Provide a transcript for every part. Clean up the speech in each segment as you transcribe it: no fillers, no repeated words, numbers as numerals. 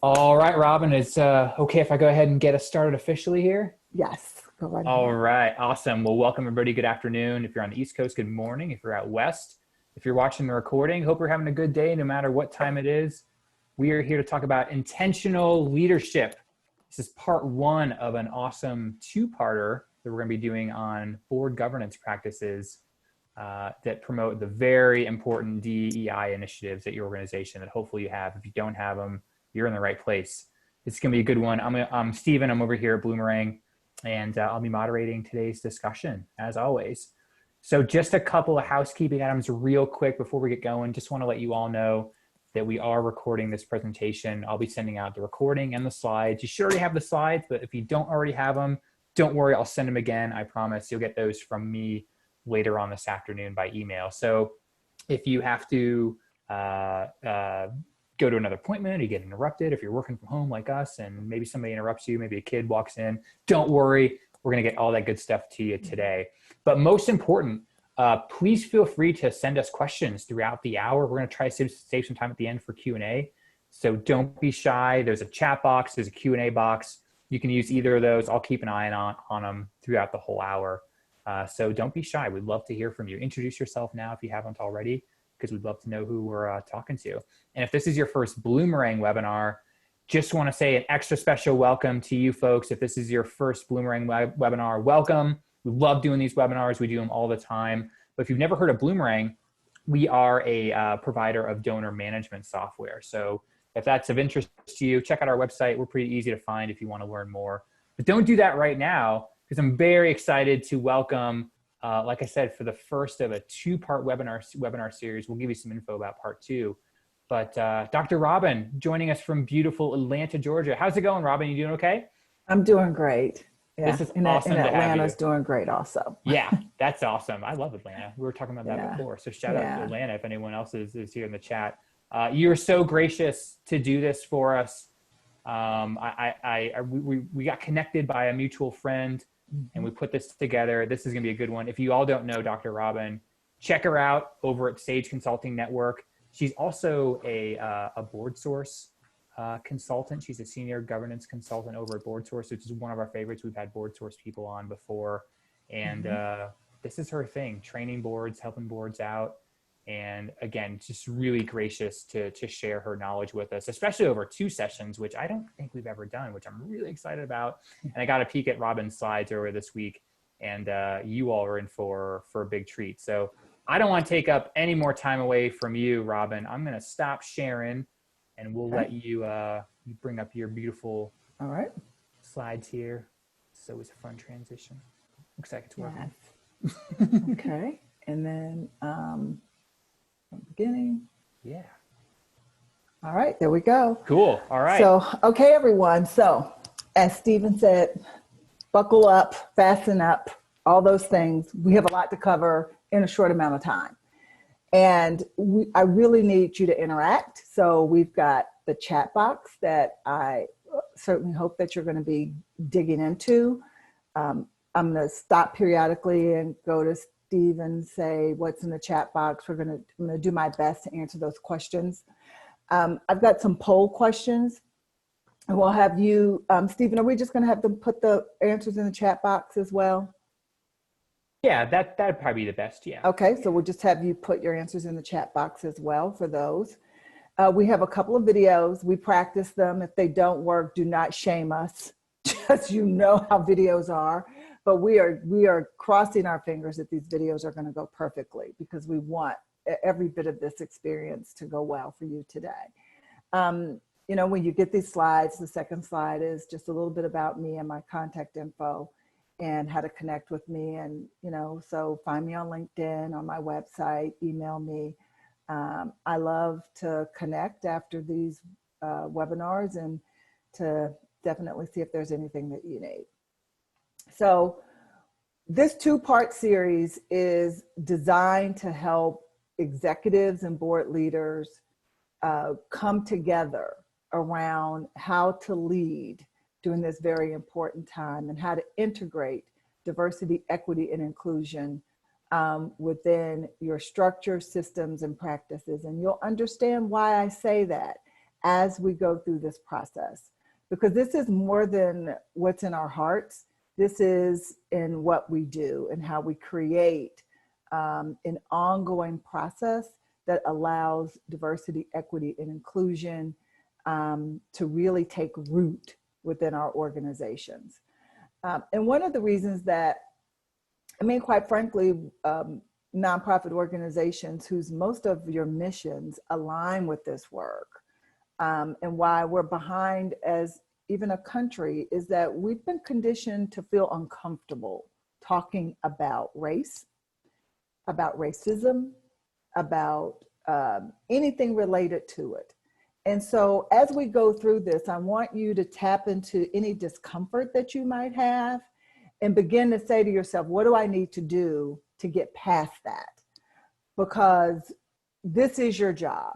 All right, Robin, it's okay if I go ahead and get us started officially here? Yes, go right All ahead. right, awesome. Well, welcome everybody. Good afternoon. If you're on the East Coast, good morning. If you're out West, if you're watching the recording, hope you're having a good day no matter what time it is. We are here to talk about intentional leadership. This is part one of an awesome two-parter that we're going to be doing on board governance practices that promote the very important DEI initiatives at your organization that hopefully you have. If you don't have them, you're in the right place. It's going to be a good one. I'm Steven. I'm over here at Bloomerang, and I'll be moderating today's discussion, as always. So just a couple of housekeeping items real quick before we get going. Just want to let you all know that we are recording this presentation. I'll be sending out the recording and the slides. You should already have the slides, but if you don't already have them, don't worry, I'll send them again. I promise you'll get those from me later on this afternoon by email. So if you have to go to another appointment, or you get interrupted, if you're working from home like us and maybe somebody interrupts you, maybe a kid walks in, don't worry, we're gonna get all that good stuff to you today. But most important, please feel free to send us questions throughout the hour. We're gonna try to save some time at the end for Q&A. So don't be shy. There's a chat box, there's a Q&A box. You can use either of those. I'll keep an eye on them throughout the whole hour. So don't be shy. We'd love to hear from you. Introduce yourself now if you haven't already, because we'd love to know who we're talking to. And if this is your first Bloomerang webinar, just want to say an extra special welcome to you folks. If this is your first Bloomerang webinar, welcome. We love doing these webinars. We do them all the time. But if you've never heard of Bloomerang, we are a provider of donor management software. So if that's of interest to you, check out our website. We're pretty easy to find if you want to learn more. But don't do that right now, because I'm very excited to welcome, like I said, for the first of a two-part webinar series. We'll give you some info about part two. But Dr. Robin joining us from beautiful Atlanta, Georgia. How's it going, Robin? You doing okay? I'm doing great. Yeah, This is awesome to have you. Atlanta's doing great also. Yeah, that's awesome. I love Atlanta. We were talking about that Yeah, before. So shout out to yeah. Atlanta if anyone else is here in the chat. You're so gracious to do this for us. We got connected by a mutual friend, and we put this together. This is going to be a good one. If you all don't know Dr. Robin, check her out over at Sage Consulting Network. She's also a board source consultant. She's a senior governance consultant over at Board Source, which is one of our favorites. We've had Board Source people on before. And this is her thing, training boards, helping boards out. And again, just really gracious to share her knowledge with us, especially over two sessions, which I don't think we've ever done, which I'm really excited about. And I got a peek at Robin's slides earlier this week, and you all are in for a big treat. So I don't want to take up any more time away from you, Robin. I'm going to stop sharing, and we'll let you bring up your beautiful slides here. It's always a fun transition. Looks like it's working. Yes. Okay. And then beginning. Yeah. All right, there we go. Cool. All right. So, okay, everyone. So, as Steven said, buckle up, fasten up, all those things. We have a lot to cover in a short amount of time. And I really need you to interact. So we've got the chat box that I certainly hope that you're going to be digging into. I'm going to stop periodically and go to Steve and say, what's in the chat box? I'm going to do my best to answer those questions. I've got some poll questions, and we'll have you, Stephen, are we just going to have them put the answers in the chat box as well? Yeah, that'd probably be the best, yeah. Okay, so we'll just have you put your answers in the chat box as well for those. We have a couple of videos. We practice them. If they don't work, do not shame us. Just you know how videos are. But we are crossing our fingers that these videos are going to go perfectly, because we want every bit of this experience to go well for you today. You know, when you get these slides, the second slide is just a little bit about me and my contact info and how to connect with me. And, you know, so find me on LinkedIn, on my website, email me. I love to connect after these webinars and to definitely see if there's anything that you need. So this two-part series is designed to help executives and board leaders come together around how to lead during this very important time and how to integrate diversity, equity, and inclusion within your structure, systems, and practices. And you'll understand why I say that as we go through this process, because this is more than what's in our hearts. This is in what we do and how we create an ongoing process that allows diversity, equity, and inclusion to really take root within our organizations. And one of the reasons that, I mean, quite frankly, nonprofit organizations whose most of your missions align with this work, and why we're behind as even a country, is that we've been conditioned to feel uncomfortable talking about race, about racism, about anything related to it. And so as we go through this, I want you to tap into any discomfort that you might have and begin to say to yourself, what do I need to do to get past that? Because this is your job.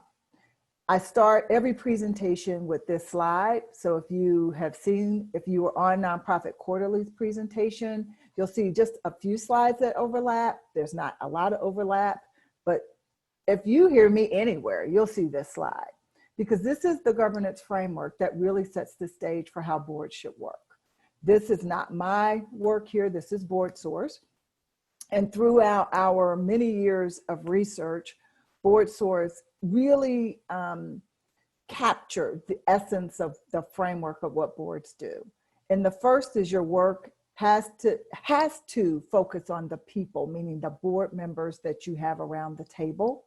I start every presentation with this slide. So if you were on Nonprofit Quarterly's presentation, you'll see just a few slides that overlap. There's not a lot of overlap, but if you hear me anywhere, you'll see this slide, because this is the governance framework that really sets the stage for how boards should work. This is not my work here. This is Board Source. And throughout our many years of research, Board Source really captured the essence of the framework of what boards do. And the first is your work has to focus on the people, meaning the board members that you have around the table,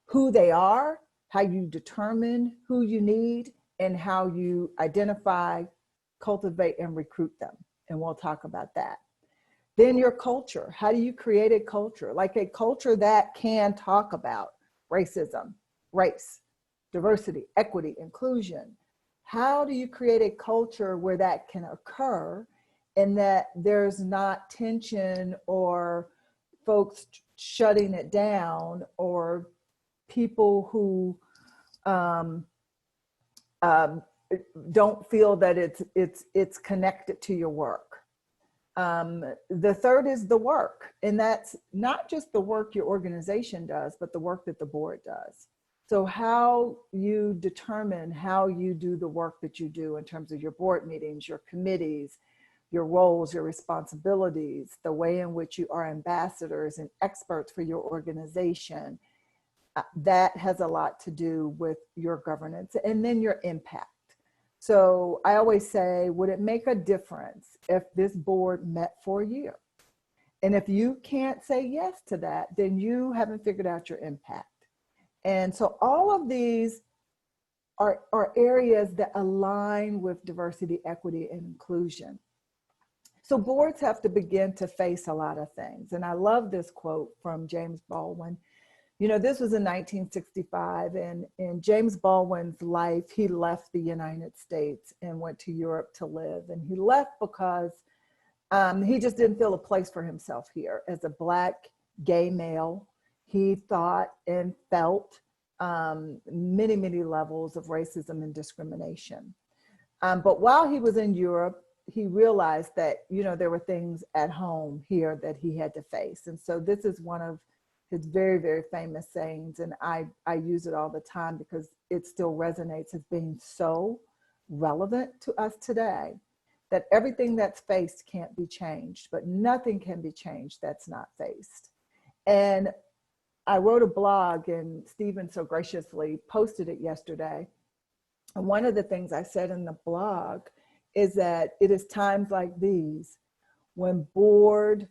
who they are, how you determine who you need, and how you identify, cultivate, and recruit them. And we'll talk about that. Then your culture. How do you create a culture? Like a culture that can talk about racism, race, diversity, equity, inclusion. How do you create a culture where that can occur and that there's not tension or folks shutting it down or people who don't feel that it's connected to your work? The third is the work, and that's not just the work your organization does, but the work that the board does. So how you determine how you do the work that you do in terms of your board meetings, your committees, your roles, your responsibilities, the way in which you are ambassadors and experts for your organization, that has a lot to do with your governance, and then your impact. So I always say, would it make a difference if this board met for a year? And if you can't say yes to that, then you haven't figured out your impact. And so all of these are areas that align with diversity, equity, and inclusion. So boards have to begin to face a lot of things. And I love this quote from James Baldwin. You know, this was in 1965, and in James Baldwin's life, he left the United States and went to Europe to live. And he left because he just didn't feel a place for himself here. As a Black gay male, he thought and felt many, many levels of racism and discrimination. But while he was in Europe, he realized that, you know, there were things at home here that he had to face. And so this is one of his very, very famous sayings, and I use it all the time because it still resonates as being so relevant to us today, that everything that's faced can't be changed, but nothing can be changed that's not faced. And I wrote a blog, and Stephen so graciously posted it yesterday. And one of the things I said in the blog is that it is times like these when board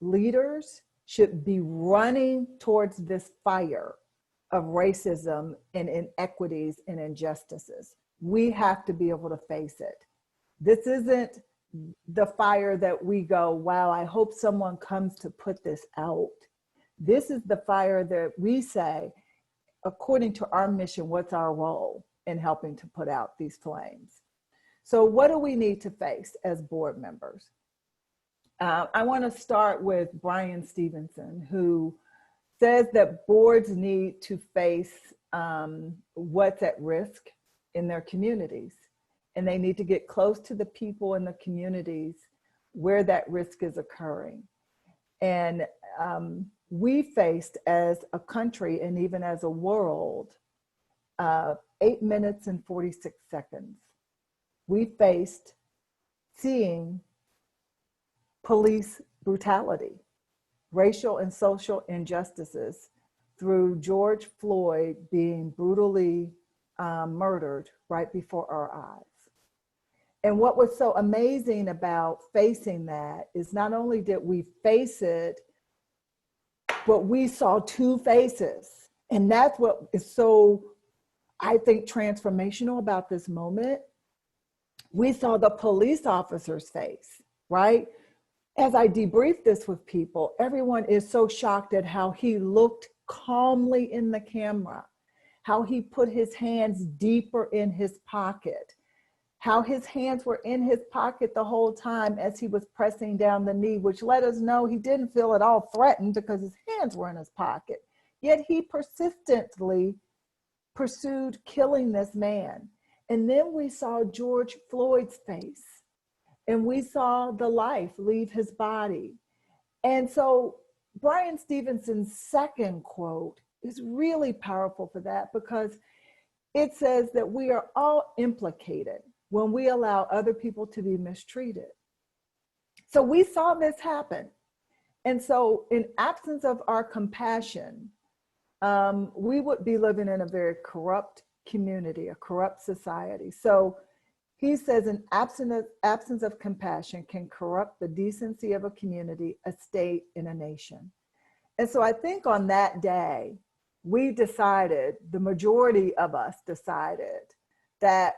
leaders should be running towards this fire of racism and inequities and injustices. We have to be able to face it. This isn't the fire that we go, wow, I hope someone comes to put this out. This is the fire that we say, according to our mission, what's our role in helping to put out these flames? So what do we need to face as board members? I want to start with Brian Stevenson, who says that boards need to face what's at risk in their communities, and they need to get close to the people in the communities where that risk is occurring. And we faced as a country and even as a world 8 minutes and 46 seconds, we faced seeing police brutality, racial and social injustices through George Floyd being brutally murdered right before our eyes. And what was so amazing about facing that is not only did we face it, but we saw two faces. And that's what is so, I think, transformational about this moment. We saw the police officer's face, right? As I debriefed this with people, everyone is so shocked at how he looked calmly in the camera, how he put his hands deeper in his pocket, how his hands were in his pocket the whole time as he was pressing down the knee, which let us know he didn't feel at all threatened because his hands were in his pocket. Yet he persistently pursued killing this man. And then we saw George Floyd's face, and we saw the life leave his body. And so Bryan Stevenson's second quote is really powerful for that, because it says that we are all implicated when we allow other people to be mistreated. So we saw this happen. And so in absence of our compassion, we would be living in a very corrupt community, a corrupt society. So he says an absence of compassion can corrupt the decency of a community, a state, and a nation. And so I think on that day, we decided, the majority of us decided, that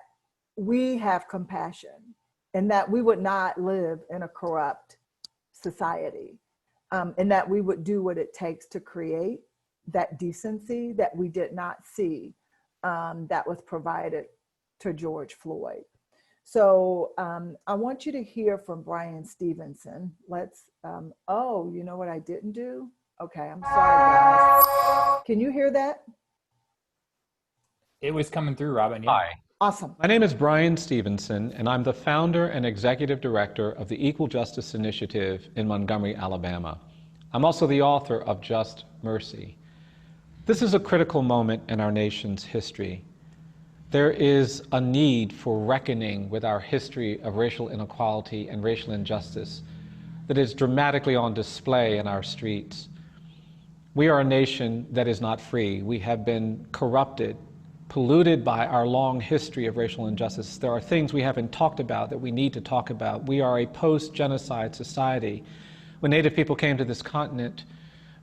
we have compassion and that we would not live in a corrupt society, and that we would do what it takes to create that decency that we did not see that was provided to George Floyd. So I want you to hear from Bryan Stevenson. Let's, oh, you know what I didn't do? Okay, I'm sorry, guys. Can you hear that? It was coming through, Robin. Yeah. Hi. Awesome. My name is Bryan Stevenson, and I'm the founder and executive director of the Equal Justice Initiative in Montgomery, Alabama. I'm also the author of Just Mercy. This is a critical moment in our nation's history. There is a need for reckoning with our history of racial inequality and racial injustice that is dramatically on display in our streets. We are a nation that is not free. We have been corrupted, polluted by our long history of racial injustice. There are things we haven't talked about that we need to talk about. We are a post-genocide society. When Native people came to this continent,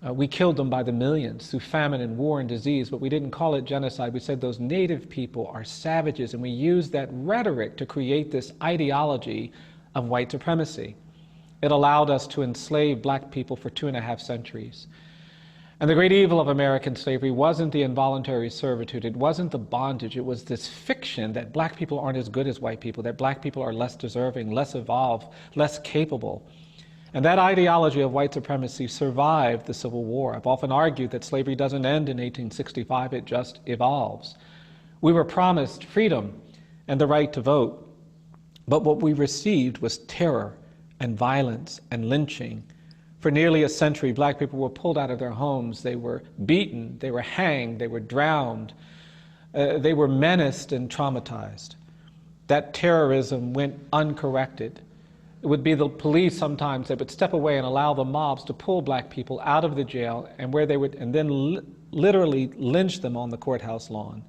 we killed them by the millions through famine and war and disease, but we didn't call it genocide. We said those Native people are savages, and we used that rhetoric to create this ideology of white supremacy. It allowed us to enslave Black people for 2.5 centuries. And the great evil of American slavery wasn't the involuntary servitude, it wasn't the bondage, it was this fiction that Black people aren't as good as white people, that Black people are less deserving, less evolved, less capable. And that ideology of white supremacy survived the Civil War. I've often argued that slavery doesn't end in 1865, it just evolves. We were promised freedom and the right to vote, but what we received was terror and violence and lynching. For nearly a century, Black people were pulled out of their homes, they were beaten, they were hanged, they were drowned, they were menaced and traumatized. That terrorism went uncorrected. It would be the police sometimes that would step away and allow the mobs to pull Black people out of the jail, and where they would, and then literally lynch them on the courthouse lawn.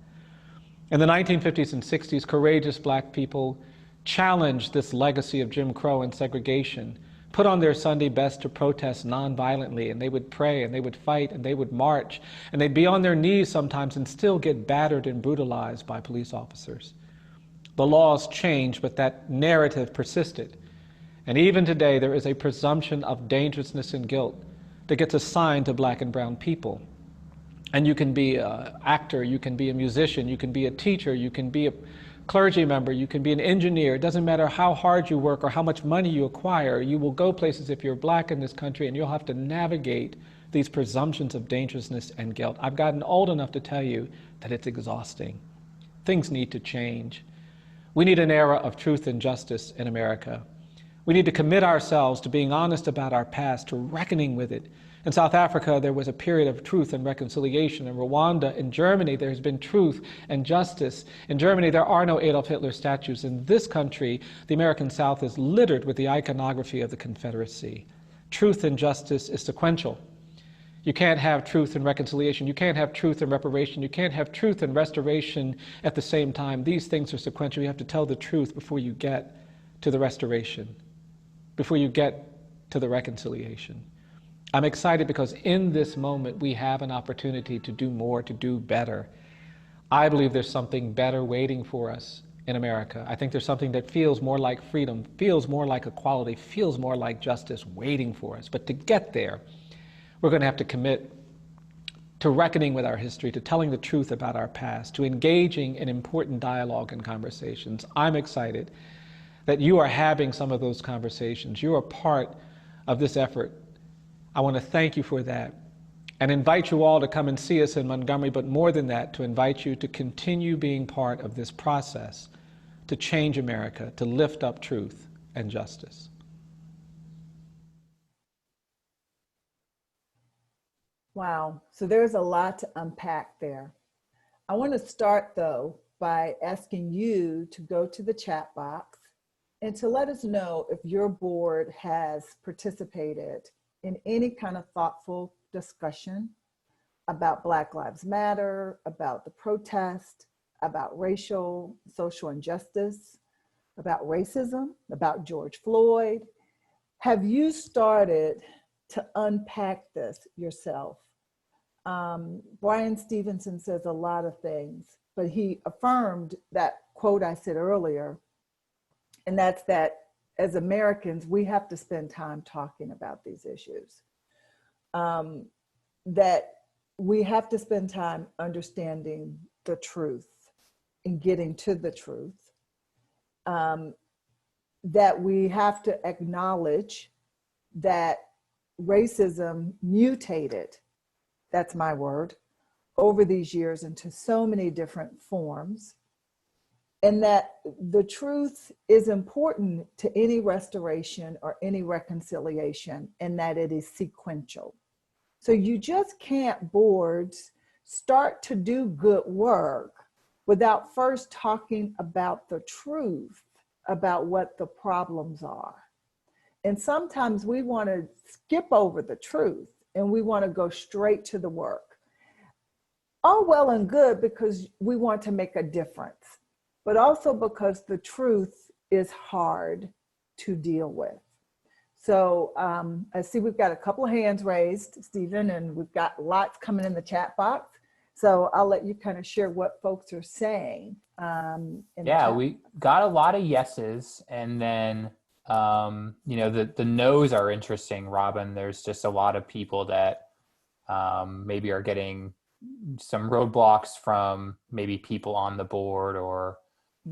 In the 1950s and 60s, courageous Black people challenged this legacy of Jim Crow and segregation, put on their Sunday best to protest nonviolently, and they would pray and they would fight and they would march, and they'd be on their knees sometimes and still get battered and brutalized by police officers. The laws changed, but that narrative persisted. And even today, there is a presumption of dangerousness and guilt that gets assigned to Black and brown people. And you can be an actor, you can be a musician, you can be a teacher, you can be a clergy member, you can be an engineer. It doesn't matter how hard you work or how much money you acquire. You will go places if you're Black in this country, and you'll have to navigate these presumptions of dangerousness and guilt. I've gotten old enough to tell you that it's exhausting. Things need to change. We need an era of truth and justice in America. We need to commit ourselves to being honest about our past, to reckoning with it, In South Africa, there was a period of truth and reconciliation. In Rwanda, in Germany, there's been truth and justice. In Germany, there are no Adolf Hitler statues. In this country, the American South is littered with the iconography of the Confederacy. Truth and justice is sequential. You can't have truth and reconciliation. You can't have truth and reparation. You can't have truth and restoration at the same time. These things are sequential. You have to tell the truth before you get to the restoration, before you get to the reconciliation. I'm excited because in this moment we have an opportunity to do more, to do better. I believe there's something better waiting for us in America. I think there's something that feels more like freedom, feels more like equality, feels more like justice waiting for us. But to get there, we're going to have to commit to reckoning with our history, to telling the truth about our past, to engaging in important dialogue and conversations. I'm excited that you are having some of those conversations. You are part of this effort. I want to thank you for that and invite you all to come and see us in Montgomery, but more than that, to invite you to continue being part of this process to change America, to lift up truth and justice. Wow. So there's a lot to unpack there. I want to start, though, by asking you to go to the chat box and to let us know if your board has participated in any kind of thoughtful discussion about Black Lives Matter, about the protest, about racial, social injustice, about racism, about George Floyd. Have you started to unpack this yourself? Brian Stevenson says a lot of things, but he affirmed that quote I said earlier, and that's that as Americans, we have to spend time talking about these issues. That we have to spend time understanding the truth and getting to the truth. That we have to acknowledge that racism mutated, that's my word, over these years into so many different forms. And that the truth is important to any restoration or any reconciliation, and that it is sequential. So you just can't, boards, start to do good work without first talking about the truth about what the problems are. And sometimes we want to skip over the truth and we want to go straight to the work. All well and good because we want to make a difference, but also because the truth is hard to deal with. So I see we've got a couple of hands raised, Stephen, and we've got lots coming in the chat box. So I'll let you kind of share what folks are saying. Yeah, we got a lot of yeses, and then you know, the no's are interesting, Robin. There's just a lot of people that maybe are getting some roadblocks from maybe people on the board or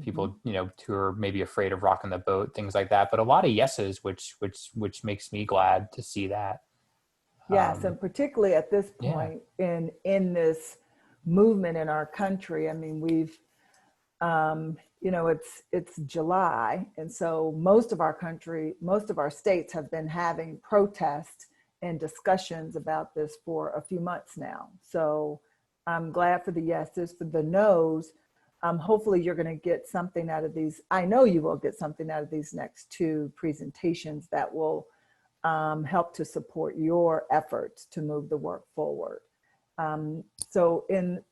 people, you know, who are maybe afraid of rocking the boat, things like that. But a lot of yeses, which makes me glad to see that. Yes, and particularly at this point in this movement in our country. I mean, we've, you know, it's July, and so most of our states have been having protests and discussions about this for a few months now. So I'm glad for the yeses. For the no's, hopefully you're going to get something out of these. I know you will get something out of these next two presentations that will help to support your efforts to move the work forward. So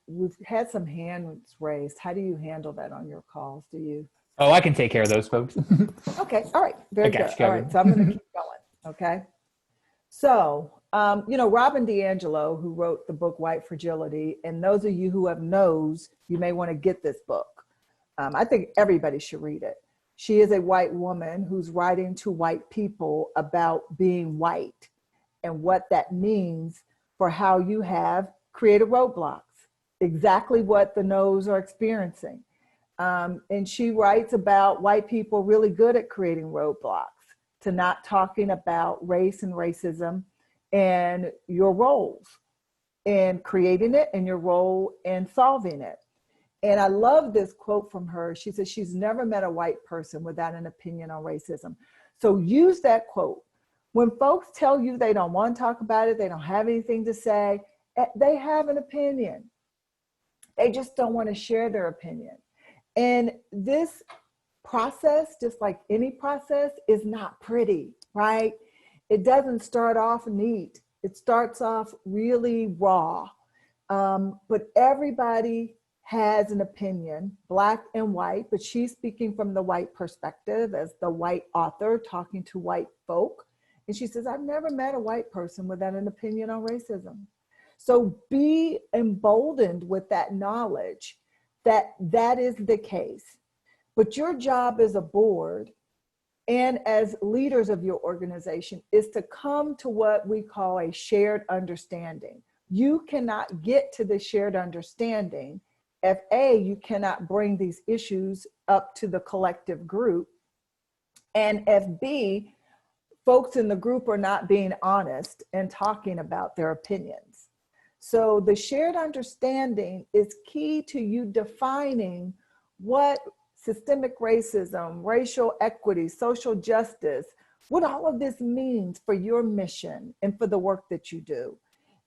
we've had some hands raised. How do you handle that on your calls? Do you? Oh, I can take care of those folks. Okay. All right. Very good. All right. So I'm going to keep going. Okay. So, you know, Robin DiAngelo, who wrote the book White Fragility, and those of you who have knows, you may want to get this book. I think everybody should read it. She is a white woman who's writing to white people about being white and what that means for how you have created roadblocks, exactly what the no's are experiencing. And she writes about white people really good at creating roadblocks, to not talking about race and racism and your roles in creating it and your role in solving it. And I love this quote from her. She says she's never met a white person without an opinion on racism. So use that quote. When folks tell you they don't want to talk about it, they don't have anything to say, they have an opinion. They just don't want to share their opinion. And this process, just like any process, is not pretty, right? It doesn't start off neat. It starts off really raw. But everybody has an opinion, black and white, but she's speaking from the white perspective as the white author talking to white folk. And she says, I've never met a white person without an opinion on racism. So be emboldened with that knowledge that that is the case. But your job as a board and as leaders of your organization is to come to what we call a shared understanding. You cannot get to the shared understanding if A, you cannot bring these issues up to the collective group, and if B, folks in the group are not being honest and talking about their opinions. So the shared understanding is key to you defining what systemic racism, racial equity, social justice, what all of this means for your mission and for the work that you do.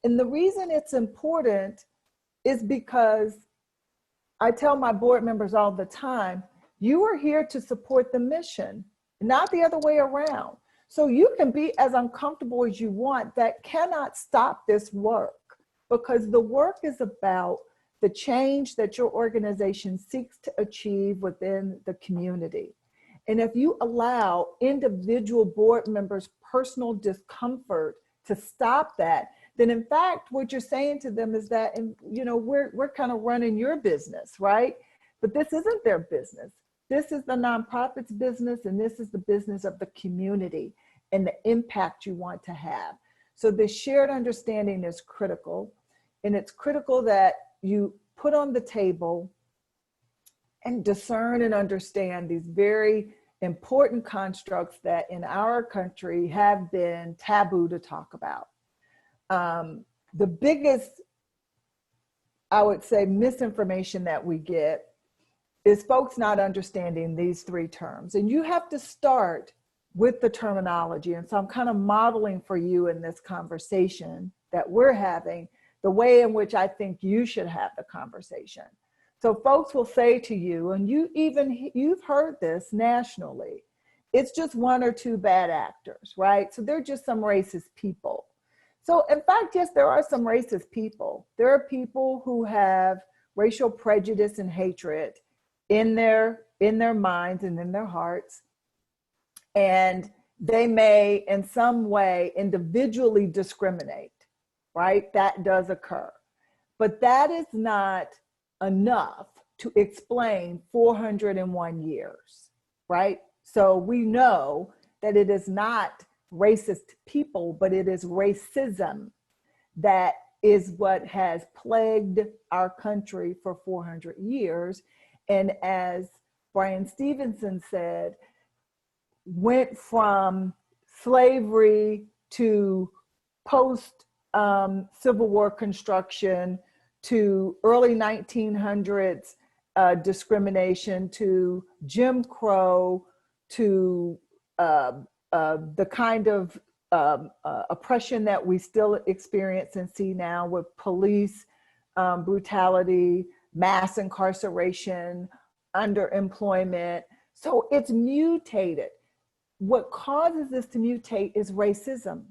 And the reason it's important is because I tell my board members all the time, you are here to support the mission, not the other way around. So you can be as uncomfortable as you want. That cannot stop this work, because the work is about the change that your organization seeks to achieve within the community. And if you allow individual board members' personal discomfort to stop that, then in fact, what you're saying to them is that, you know, we're kind of running your business, right? But this isn't their business. This is the nonprofit's business, and this is the business of the community and the impact you want to have. So the shared understanding is critical, and it's critical that you put on the table and discern and understand these very important constructs that in our country have been taboo to talk about. The biggest, I would say, misinformation that we get is folks not understanding these three terms. And you have to start with the terminology. And so I'm kind of modeling for you in this conversation that we're having the way in which I think you should have the conversation. So folks will say to you, and you've heard this nationally, it's just one or two bad actors, right? So they're just some racist people. So in fact, yes, there are some racist people. There are people who have racial prejudice and hatred in their minds and in their hearts. And they may in some way individually discriminate, right? That does occur. But that is not enough to explain 401 years, right? So we know that it is not racist people, but it is racism that is what has plagued our country for 400 years. And as Brian Stevenson said, went from slavery to post Civil War construction to early 1900s discrimination to Jim Crow to the kind of oppression that we still experience and see now with police brutality, mass incarceration, underemployment. So it's mutated. What causes this to mutate is racism,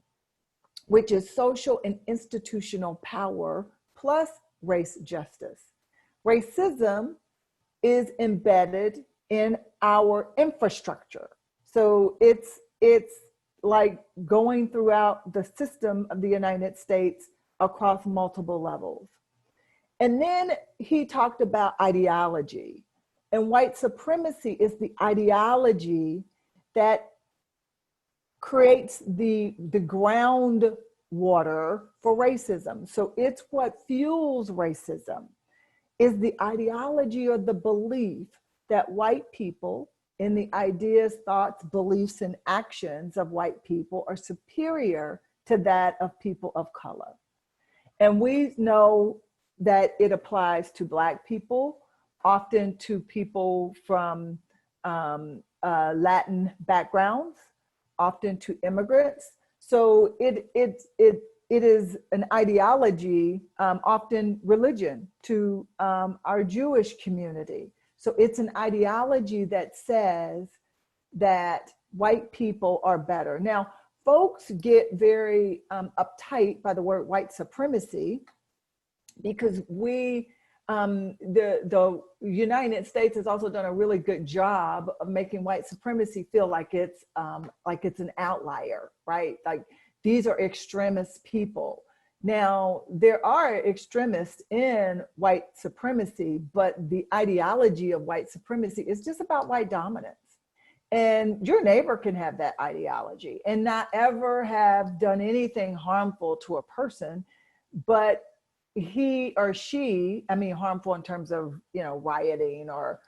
which is social and institutional power plus race justice. Racism is embedded in our infrastructure. So it's like going throughout the system of the United States across multiple levels. And then he talked about ideology. And white supremacy is the ideology that creates the groundwater for racism. So it's what fuels racism, is the ideology or the belief that white people and the ideas, thoughts, beliefs, and actions of white people are superior to that of people of color. And we know that it applies to Black people, often to people from Latin backgrounds, often to immigrants. So it is an ideology, often religion, to our Jewish community. So it's an ideology that says that white people are better. Now, folks get very uptight by the word white supremacy, because the United States has also done a really good job of making white supremacy feel like it's an outlier, right? Like, these are extremist people. Now, there are extremists in white supremacy, but the ideology of white supremacy is just about white dominance. And your neighbor can have that ideology and not ever have done anything harmful to a person, but he or she, I mean, harmful in terms of, rioting or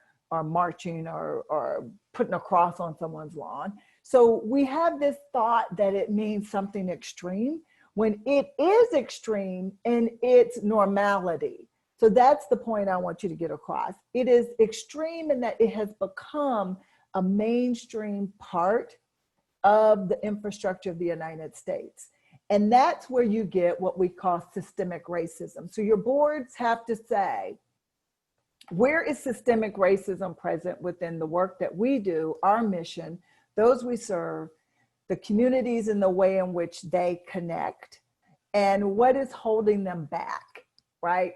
marching or putting a cross on someone's lawn. So we have this thought that it means something extreme when it is extreme in its normality. So that's the point I want you to get across. It is extreme in that it has become a mainstream part of the infrastructure of the United States. And that's where you get what we call systemic racism. So your boards have to say, where is systemic racism present within the work that we do, our mission, those we serve, the communities and the way in which they connect, and what is holding them back, right?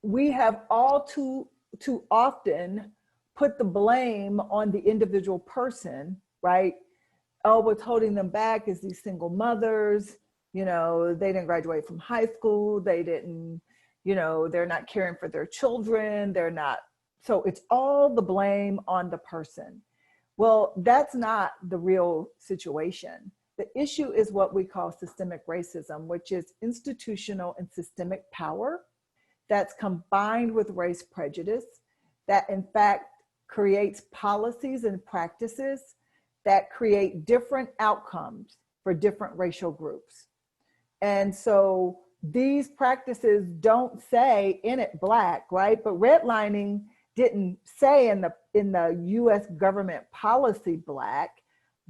We have all too often put the blame on the individual person, right? Oh, what's holding them back is these single mothers, they didn't graduate from high school, they didn't, they're not caring for their children, so it's all the blame on the person. Well, that's not the real situation. The issue is what we call systemic racism, which is institutional and systemic power that's combined with race prejudice, that in fact creates policies and practices that create different outcomes for different racial groups. And so these practices don't say in it black, right? But redlining didn't say in the US government policy black,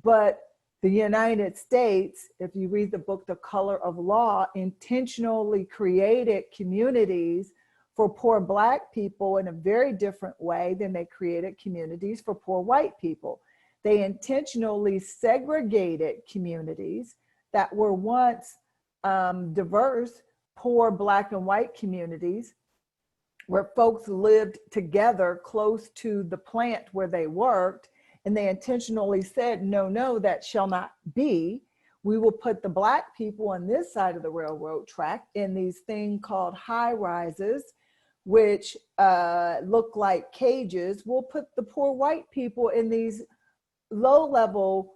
but the United States, if you read the book, The Color of Law, intentionally created communities for poor Black people in a very different way than they created communities for poor white people. They intentionally segregated communities that were once diverse, poor Black and white communities where folks lived together close to the plant where they worked. And they intentionally said, no, that shall not be. We will put the Black people on this side of the railroad track in these things called high rises, which look like cages. We'll put the poor white people in these low-level,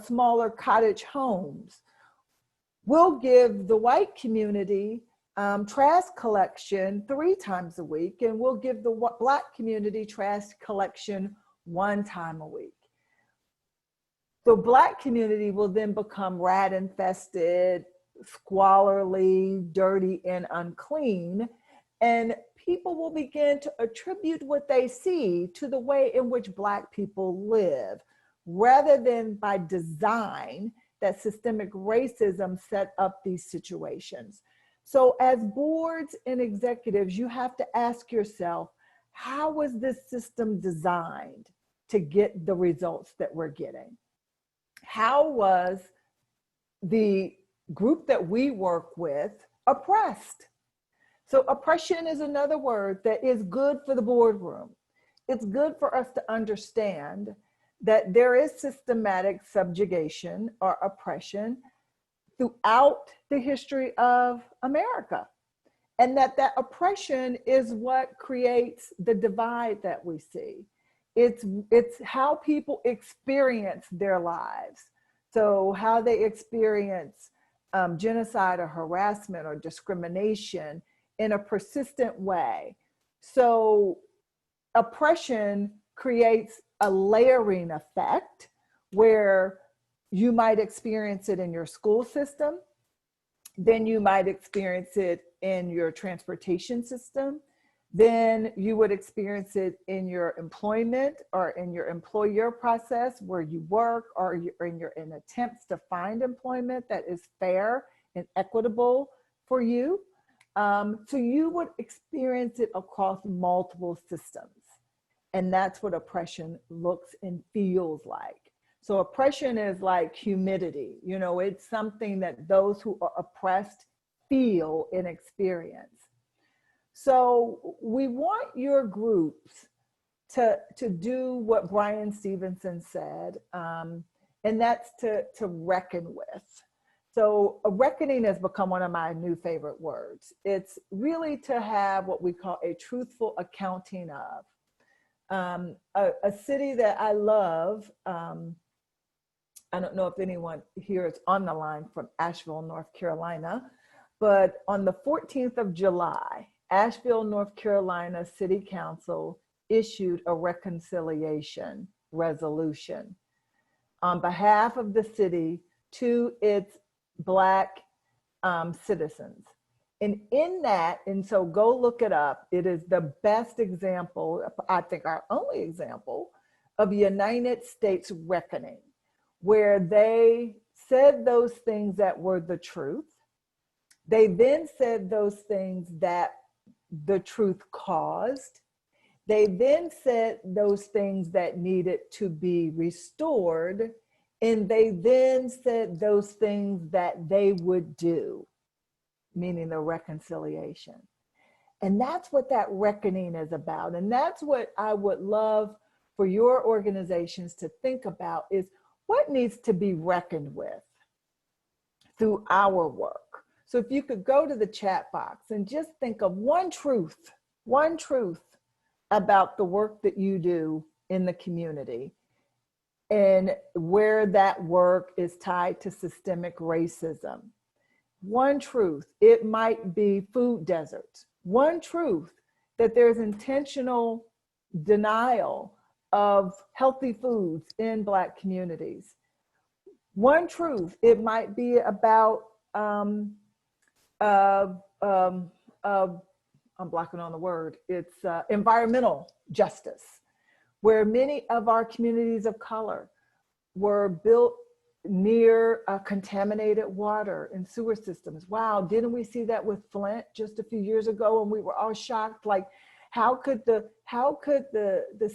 smaller cottage homes. We'll give the white community trash collection 3 times a week, and we'll give the Black community trash collection 1 time a week. The Black community will then become rat infested, squalorly, dirty, and unclean. And people will begin to attribute what they see to the way in which Black people live, rather than by design that systemic racism set up these situations. So as boards and executives, you have to ask yourself, how was this system designed to get the results that we're getting? How was the group that we work with oppressed? So oppression is another word that is good for the boardroom. It's good for us to understand that there is systematic subjugation or oppression throughout the history of America. And that oppression is what creates the divide that we see. It's how people experience their lives. So how they experience genocide or harassment or discrimination in a persistent way. So oppression creates a layering effect where you might experience it in your school system, then you might experience it in your transportation system, Then you would experience it in your employment or in your employer process where you work, or in attempts to find employment that is fair and equitable for you. So you would experience it across multiple systems. And that's what oppression looks and feels like. So oppression is like humidity. You know, it's something that those who are oppressed feel and experience. So we want your groups to do what Brian Stevenson said, and that's to reckon with. So a reckoning has become one of my new favorite words. It's really to have what we call a truthful accounting of. A city that I love, I don't know if anyone here is on the line from Asheville, North Carolina, but on the 14th of July, Asheville, North Carolina City Council issued a reconciliation resolution on behalf of the city to its Black citizens. And in that, and so go look it up, it is the best example, I think our only example, of United States reckoning, where they said those things that were the truth. They then said those things that the truth caused. They then said those things that needed to be restored. And they then said those things that they would do, meaning the reconciliation. And that's what that reckoning is about. And that's what I would love for your organizations to think about, is what needs to be reckoned with through our work. So if you could go to the chat box and just think of one truth about the work that you do in the community, and where that work is tied to systemic racism. One truth, it might be food deserts. One truth, that there's intentional denial of healthy foods in Black communities. One truth, it might be about, I'm blocking on the word, it's environmental justice, where many of our communities of color were built near contaminated water and sewer systems. Wow, didn't we see that with Flint just a few years ago? And we were all shocked, like, how could the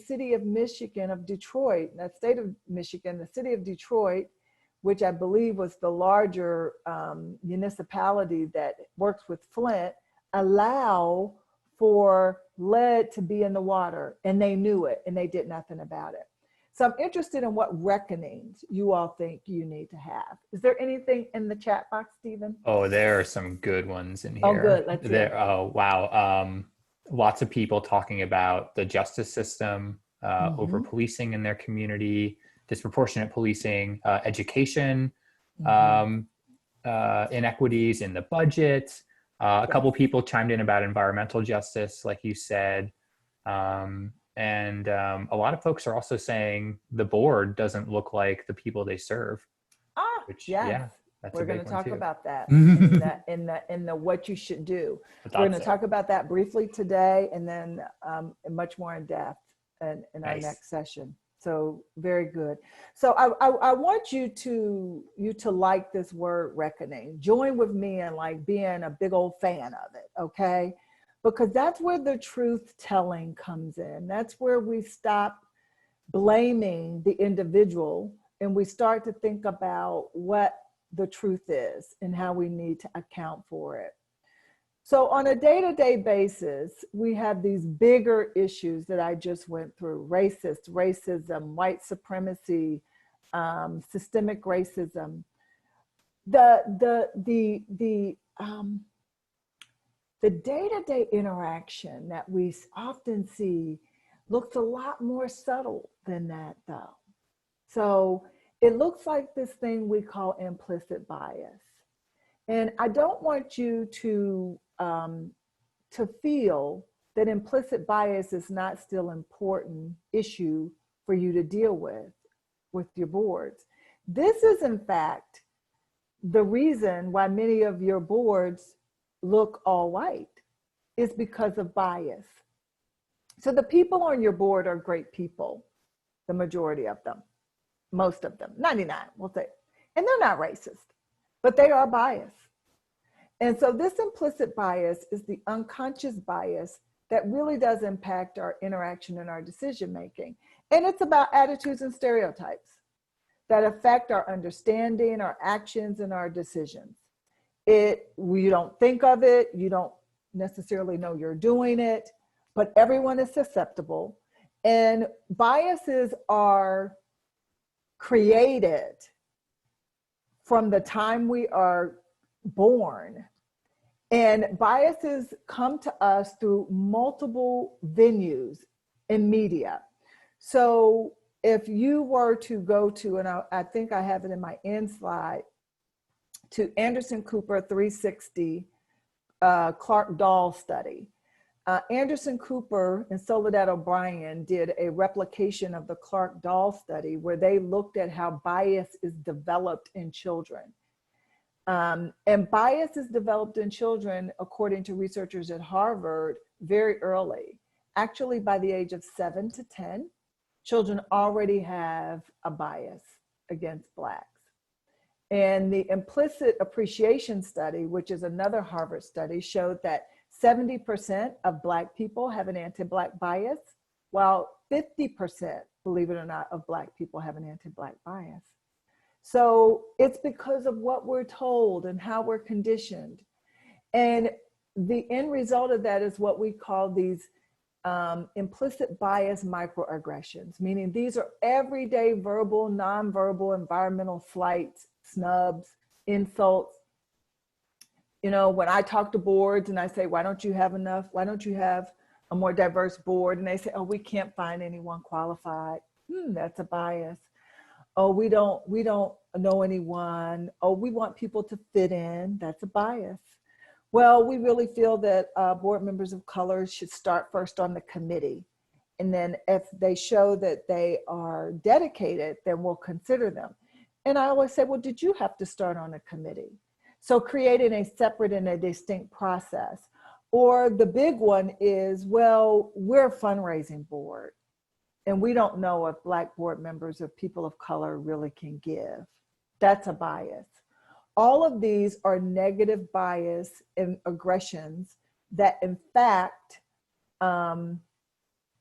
city of Michigan, of Detroit, that state of Michigan, the city of Detroit, which I believe was the larger municipality that works with Flint, allow for lead to be in the water, and they knew it and they did nothing about it. So I'm interested in what reckonings you all think you need to have. Is there anything in the chat box, Stephen? Oh, there are some good ones in here. Oh, good. Let's hear it. Oh, wow. Lots of people talking about the justice system, over policing in their community, disproportionate policing, education, inequities in the budget. A couple people chimed in about environmental justice, like you said. And a lot of folks are also saying the board doesn't look like the people they serve. Which, yes. Yeah, that's we're going to talk about that in the what you should do. We're going to talk about that briefly today, and then much more in depth in our next session. So very good. So I want you to like this word reckoning. Join with me in like being a big old fan of it, okay? Because that's where the truth telling comes in. That's where we stop blaming the individual and we start to think about what the truth is and how we need to account for it. So on a day-to-day basis, we have these bigger issues that I just went through: racism, white supremacy, systemic racism. The day-to-day interaction that we often see looks a lot more subtle than that, though. So it looks like this thing we call implicit bias. And I don't want you to feel that implicit bias is not still an important issue for you to deal with your boards. This is, in fact, the reason why many of your boards look all white, is because of bias. So the people on your board are great people, the majority of them, most of them, 99, we'll say. And they're not racist, but they are biased. And so this implicit bias is the unconscious bias that really does impact our interaction and our decision making. And it's about attitudes and stereotypes that affect our understanding, our actions, and our decisions. You don't think of it, you don't necessarily know you're doing it, but everyone is susceptible. And biases are created from the time we are born. And biases come to us through multiple venues in media. So if you were to go to, and I think I have it in my end slide, to Anderson Cooper 360 Clark Doll study. Anderson Cooper and Soledad O'Brien did a replication of the Clark Doll study where they looked at how bias is developed in children. And bias is developed in children, according to researchers at Harvard, very early. Actually, by the age of 7 to 10, children already have a bias against Blacks. And the implicit appreciation study, which is another Harvard study, showed that 70% of Black people have an anti-Black bias, while 50%, believe it or not, of Black people have an anti-Black bias. So it's because of what we're told and how we're conditioned. And the end result of that is what we call these implicit bias microaggressions, meaning these are everyday verbal, nonverbal, environmental slights, snubs, insults. You know, when I talk to boards and I say, why don't you have a more diverse board? And they say, oh, we can't find anyone qualified. That's a bias. Oh, we don't know anyone. Oh, we want people to fit in. That's a bias. Well, we really feel that board members of color should start first on the committee. And then if they show that they are dedicated, then we'll consider them. And I always say, well, did you have to start on a committee? So creating a separate and a distinct process. Or the big one is, well, we're a fundraising board and we don't know if Black board members or people of color really can give. That's a bias. All of these are negative bias and aggressions that in fact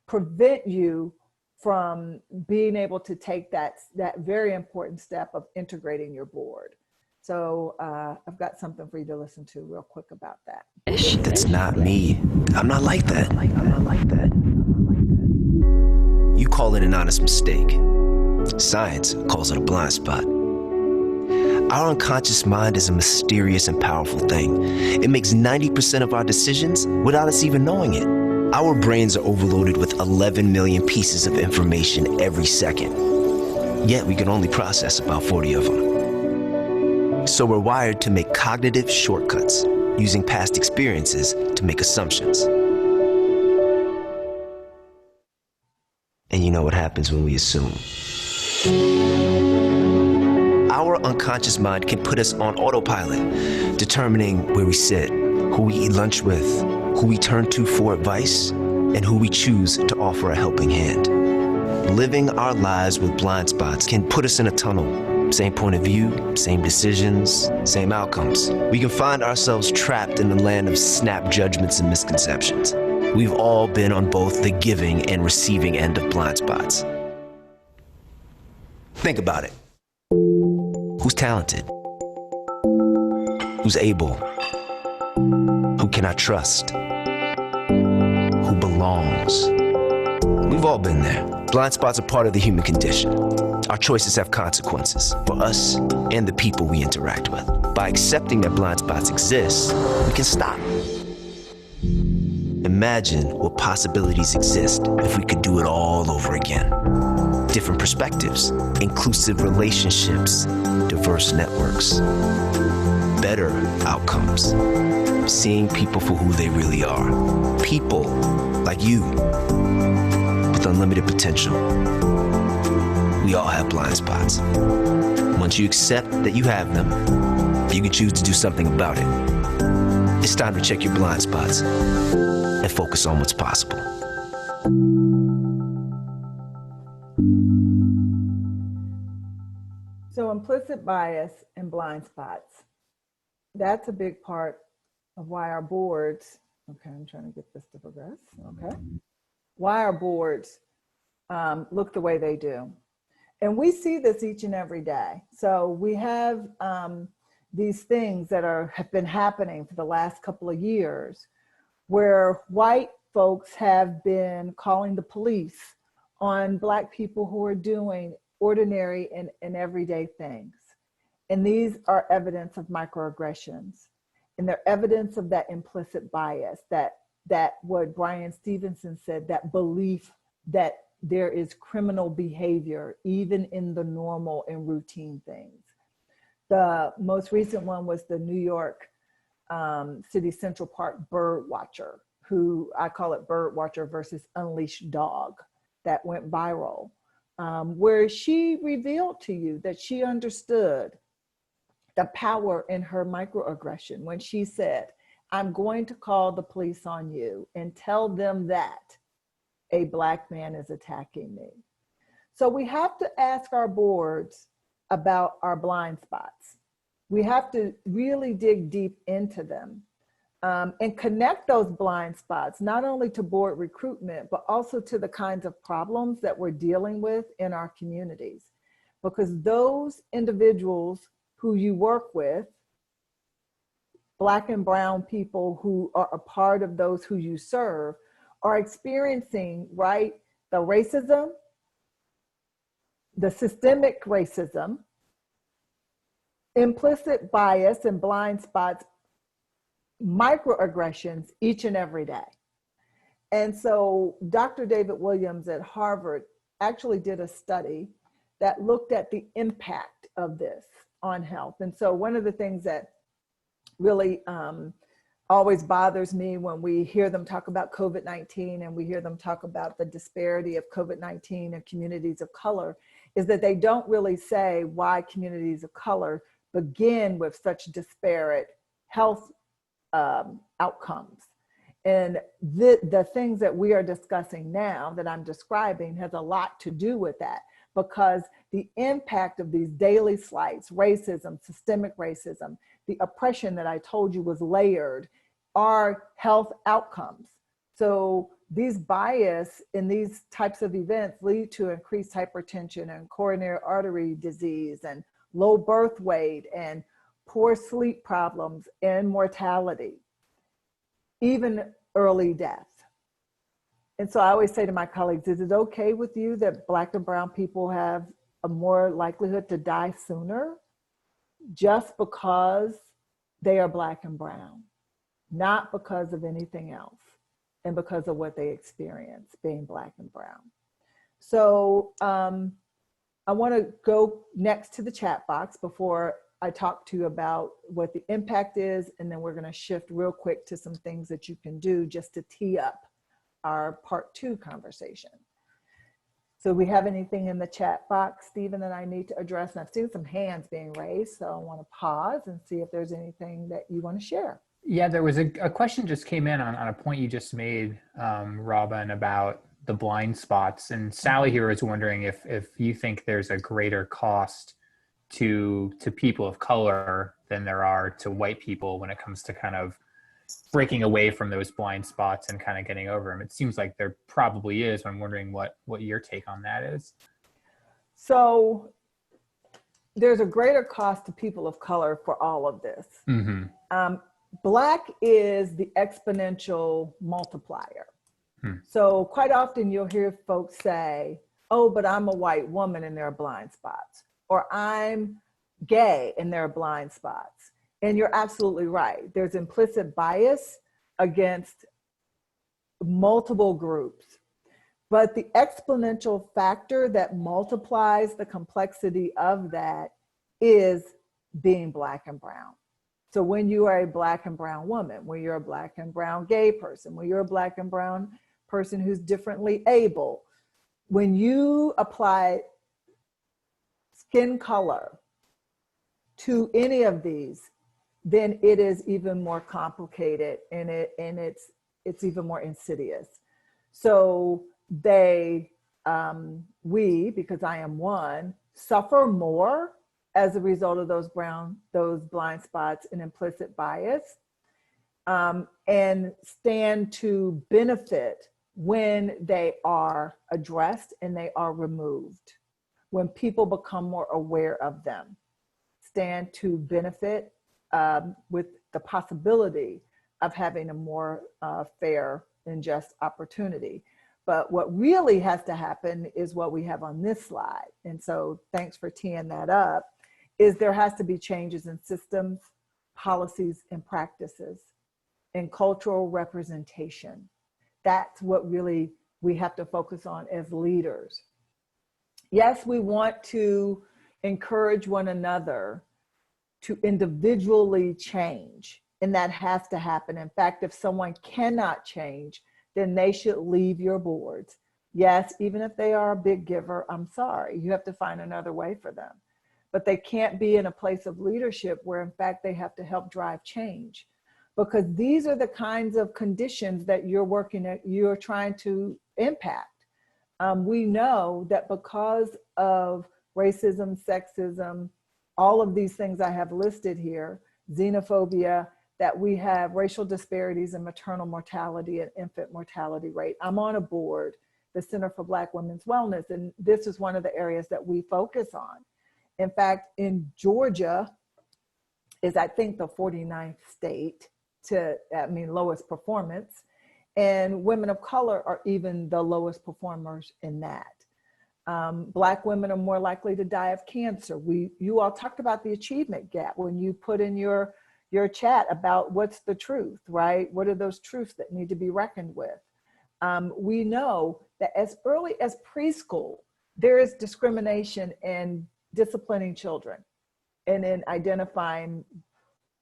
prevent you from being able to take that very important step of integrating your board. So I've got something for you to listen to real quick about that. That's not me. I'm not like that. You call it an honest mistake. Science calls it a blind spot. Our unconscious mind is a mysterious and powerful thing. It makes 90% of our decisions without us even knowing it. Our brains are overloaded with 11 million pieces of information every second. Yet we can only process about 40 of them. So we're wired to make cognitive shortcuts, using past experiences to make assumptions. And you know what happens when we assume. Our unconscious mind can put us on autopilot, determining where we sit, who we eat lunch with, who we turn to for advice, and who we choose to offer a helping hand. Living our lives with blind spots can put us in a tunnel. Same point of view, same decisions, same outcomes. We can find ourselves trapped in the land of snap judgments and misconceptions. We've all been on both the giving and receiving end of blind spots. Think about it. Who's talented? Who's able? Who can I trust? Who belongs? We've all been there. Blind spots are part of the human condition. Our choices have consequences for us and the people we interact with. By accepting that blind spots exist, we can stop. Imagine what possibilities exist if we could do it all over again. Different perspectives, inclusive relationships, diverse networks, better outcomes, seeing people for who they really are. People like you with unlimited potential. We all have blind spots. Once you accept that you have them, you can choose to do something about it. It's time to check your blind spots and focus on what's possible. implicit bias and blind spots. That's a big part of why our boards, okay, I'm trying to get this to progress, okay. Why our boards look the way they do. And we see this each and every day. So we have these things that have been happening for the last couple of years where white folks have been calling the police on Black people who are doing ordinary and everyday things. And these are evidence of microaggressions. And they're evidence of that implicit bias, that what Brian Stevenson said, that belief that there is criminal behavior, even in the normal and routine things. The most recent one was the New York City Central Park bird watcher, who I call it bird watcher versus unleashed dog, that went viral, where she revealed to you that she understood the power in her microaggression when she said, I'm going to call the police on you and tell them that a Black man is attacking me. So we have to ask our boards about our blind spots. We have to really dig deep into them and connect those blind spots, not only to board recruitment, but also to the kinds of problems that we're dealing with in our communities. Because those individuals who you work with, Black and brown people who are a part of those who you serve, are experiencing, right, the racism, the systemic racism, implicit bias and blind spots, microaggressions each and every day. And so Dr. David Williams at Harvard actually did a study that looked at the impact of this on health. And so one of the things that really always bothers me when we hear them talk about COVID-19 and we hear them talk about the disparity of COVID-19 and communities of color is that they don't really say why communities of color begin with such disparate health outcomes. And the things that we are discussing now that I'm describing has a lot to do with that, because the impact of these daily slights, racism, systemic racism, the oppression that I told you was layered, are health outcomes. So these bias in these types of events lead to increased hypertension and coronary artery disease and low birth weight and poor sleep problems and mortality, even early death. And so I always say to my colleagues, is it okay with you that Black and brown people have a more likelihood to die sooner just because they are Black and brown, not because of anything else, and because of what they experience being Black and brown? So I want to go next to the chat box before I talk to you about what the impact is, and then we're going to shift real quick to some things that you can do just to tee up our part 2 conversation. So we have anything in the chat box, Stephen, that I need to address? And I've seen some hands being raised, so I want to pause and see if there's anything that you want to share. Yeah, there was a question just came in on a point you just made, Robin, about the blind spots. And Sally here is wondering if you think there's a greater cost to people of color than there are to white people when it comes to kind of breaking away from those blind spots and kind of getting over them. It seems like there probably is. I'm wondering what your take on that is. So there's a greater cost to people of color for all of this. Mm-hmm. Black is the exponential multiplier. So quite often you'll hear folks say, oh, but I'm a white woman and there are blind spots, or I'm gay and there are blind spots. And you're absolutely right. There's implicit bias against multiple groups, but the exponential factor that multiplies the complexity of that is being Black and brown. So when you are a Black and brown woman, when you're a Black and brown gay person, when you're a Black and brown person who's differently able, when you apply skin color to any of these, then it is even more complicated and it's even more insidious. So we, because I am one, suffer more as a result of those blind spots and implicit bias, and stand to benefit when they are addressed and they are removed, when people become more aware of them. Stand to benefit with the possibility of having a more fair and just opportunity. But what really has to happen is what we have on this slide. And so thanks for teeing that up, is there has to be changes in systems, policies, and practices, and cultural representation. That's what really we have to focus on as leaders. Yes, we want to encourage one another to individually change, and that has to happen. In fact, if someone cannot change, then they should leave your boards. Yes, even if they are a big giver, I'm sorry, you have to find another way for them. But they can't be in a place of leadership where in fact they have to help drive change, because these are the kinds of conditions that you're trying to impact. We know that because of racism, sexism, all of these things I have listed here, xenophobia, that we have racial disparities in maternal mortality and infant mortality rate. I'm on a board, the Center for Black Women's Wellness, and this is one of the areas that we focus on. In fact, in Georgia is, I think, the 49th state lowest performance, and women of color are even the lowest performers in that. Black women are more likely to die of cancer. You all talked about the achievement gap when you put in your chat about what's the truth, right? What are those truths that need to be reckoned with? We know that as early as preschool, there is discrimination in disciplining children and in identifying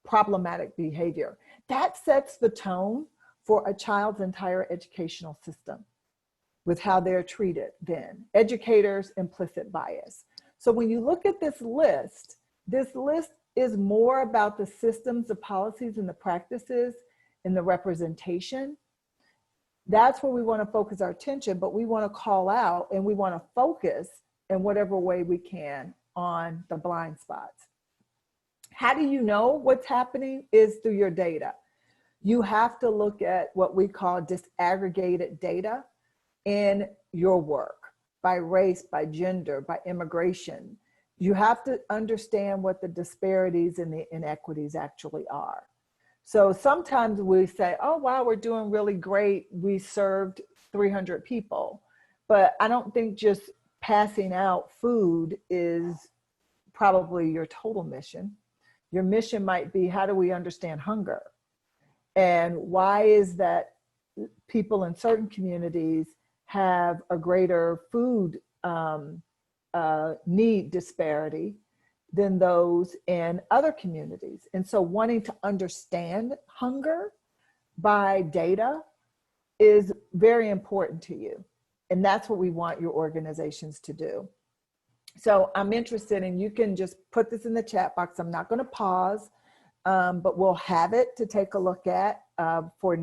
problematic behavior. That sets the tone for a child's entire educational system with how they're treated then. Educators, implicit bias. So when you look at this list is more about the systems, the policies, and the practices, and the representation. That's where we want to focus our attention, but we want to call out and we want to focus in whatever way we can on the blind spots. How do you know what's happening? Is through your data. You have to look at what we call disaggregated data in your work by race, by gender, by immigration. You have to understand what the disparities and the inequities actually are. So sometimes we say, oh, wow, we're doing really great. We served 300 people. But I don't think just passing out food is probably your total mission. Your mission might be, how do we understand hunger? And why is that people in certain communities have a greater food need disparity than those in other communities? And so wanting to understand hunger by data is very important to you. And that's what we want your organizations to do. So I'm interested, and you can just put this in the chat box. I'm not going to pause, but we'll have it to take a look at for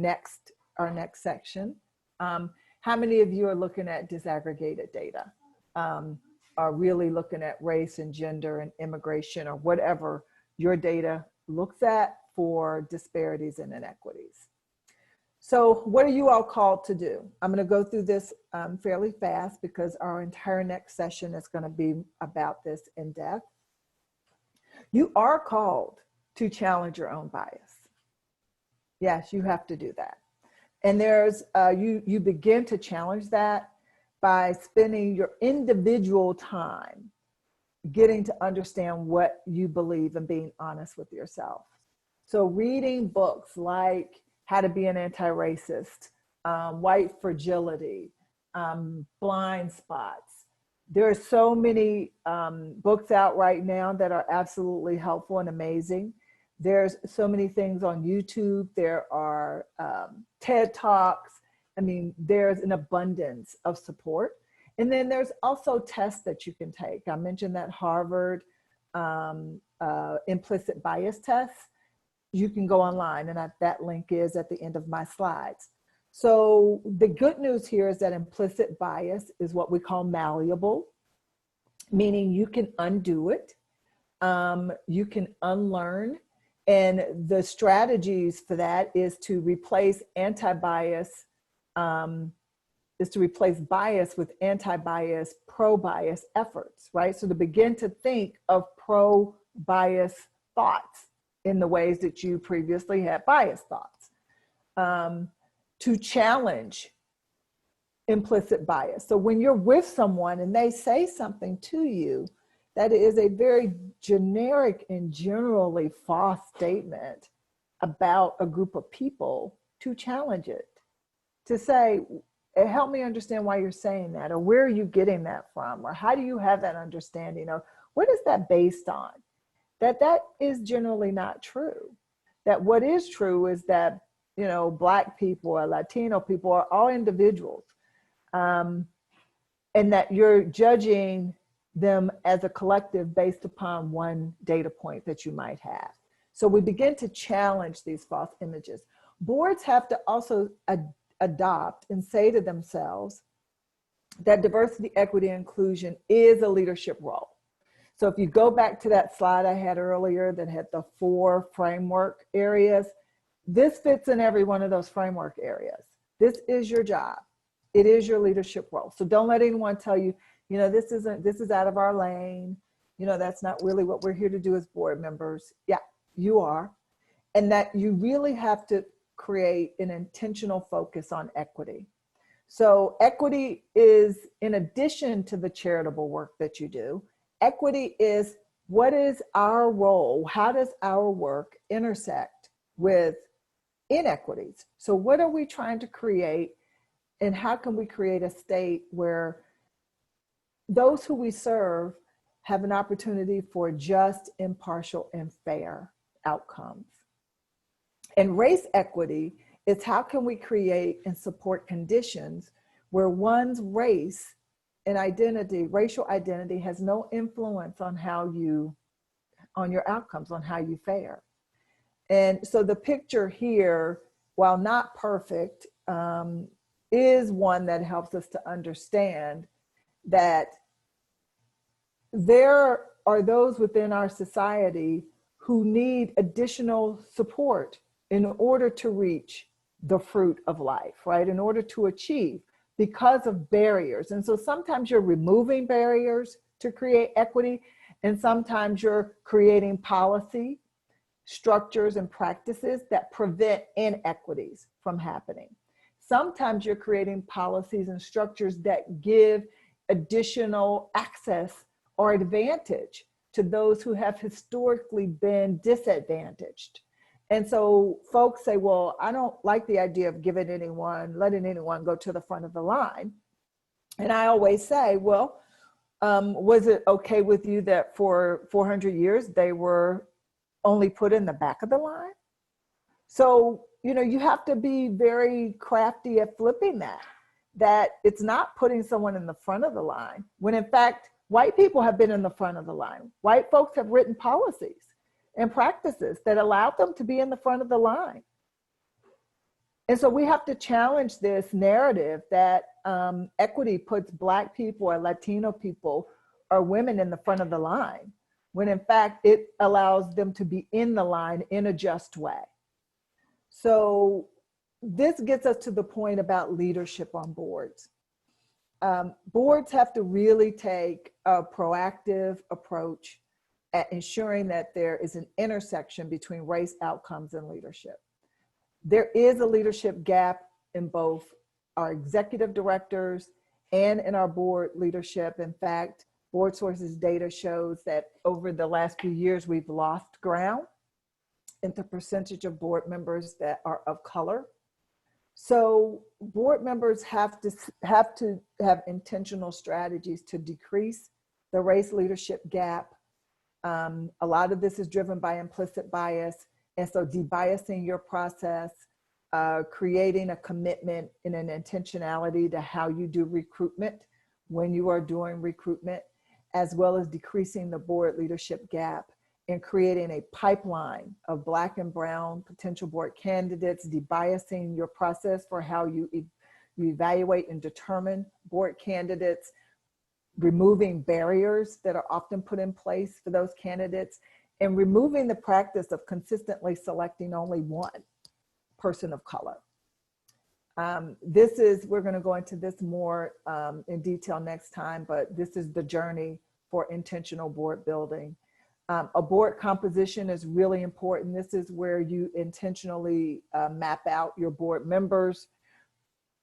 our next section. How many of you are looking at disaggregated data? Are really looking at race and gender and immigration, or whatever your data looks at for disparities and inequities? So what are you all called to do? I'm going to go through this fairly fast because our entire next session is going to be about this in depth. You are called to challenge your own bias. Yes, you have to do that. And there's, you begin to challenge that by spending your individual time getting to understand what you believe and being honest with yourself. So reading books like How to Be an Anti-Racist, White Fragility, Blind Spots. There are so many books out right now that are absolutely helpful and amazing. There's so many things on YouTube. There are TED Talks. I mean, there's an abundance of support. And then there's also tests that you can take. I mentioned that Harvard implicit bias test. You can go online, and that link is at the end of my slides. So the good news here is that implicit bias is what we call malleable, meaning you can undo it. You can unlearn. And the strategies for that is to replace anti-bias, bias with anti-bias, pro-bias efforts, right? So to begin to think of pro-bias thoughts in the ways that you previously had bias thoughts. To challenge implicit bias. So when you're with someone and they say something to you that is a very generic and generally false statement about a group of people, to challenge it, to say, help me understand why you're saying that, or where are you getting that from, or how do you have that understanding, or what is that based on? That is generally not true. That what is true is that, you know, Black people or Latino people are all individuals, and that you're judging them as a collective based upon one data point that you might have. So we begin to challenge these false images. Boards have to also adopt and say to themselves that diversity, equity, and inclusion is a leadership role. So if you go back to that slide I had earlier that had the 4 framework areas, this fits in every one of those framework areas. This is your job. It is your leadership role. So don't let anyone tell you, you know, this is out of our lane. You know, that's not really what we're here to do as board members. Yeah, you are. And that you really have to create an intentional focus on equity. So equity is, in addition to the charitable work that you do, equity is, what is our role? How does our work intersect with inequities? So what are we trying to create, and how can we create a state where those who we serve have an opportunity for just, impartial, and fair outcomes? And race equity is, how can we create and support conditions where one's race and identity, racial identity, has no influence on on your outcomes, on how you fare. And so the picture here, while not perfect, is one that helps us to understand that there are those within our society who need additional support in order to reach the fruit of life, right? In order to achieve, because of barriers. And so sometimes you're removing barriers to create equity, and sometimes you're creating policy, structures, and practices that prevent inequities from happening. Sometimes you're creating policies and structures that give additional access or advantage to those who have historically been disadvantaged. And so folks say, well, I don't like the idea of letting anyone go to the front of the line. And I always say, well, was it okay with you that for 400 years they were only put in the back of the line? So, you know, you have to be very crafty at flipping that it's not putting someone in the front of the line, when in fact, white people have been in the front of the line. White folks have written policies and practices that allowed them to be in the front of the line. And so we have to challenge this narrative that equity puts Black people or Latino people or women in the front of the line, when in fact it allows them to be in the line in a just way. So this gets us to the point about leadership on boards. Boards have to really take a proactive approach at ensuring that there is an intersection between race outcomes and leadership. There is a leadership gap in both our executive directors and in our board leadership. In fact, Board Sources data shows that over the last few years, we've lost ground in the percentage of board members that are of color. So board members have to have intentional strategies to decrease the race leadership gap. A lot of this is driven by implicit bias. And so debiasing your process, creating a commitment and an intentionality to how you do recruitment when you are doing recruitment, as well as decreasing the board leadership gap and creating a pipeline of Black and brown potential board candidates, debiasing your process for how you evaluate and determine board candidates, removing barriers that are often put in place for those candidates, and removing the practice of consistently selecting only one person of color. We're going to go into this more in detail next time, but this is the journey for intentional board building. A board composition is really important. This is where you intentionally map out your board members,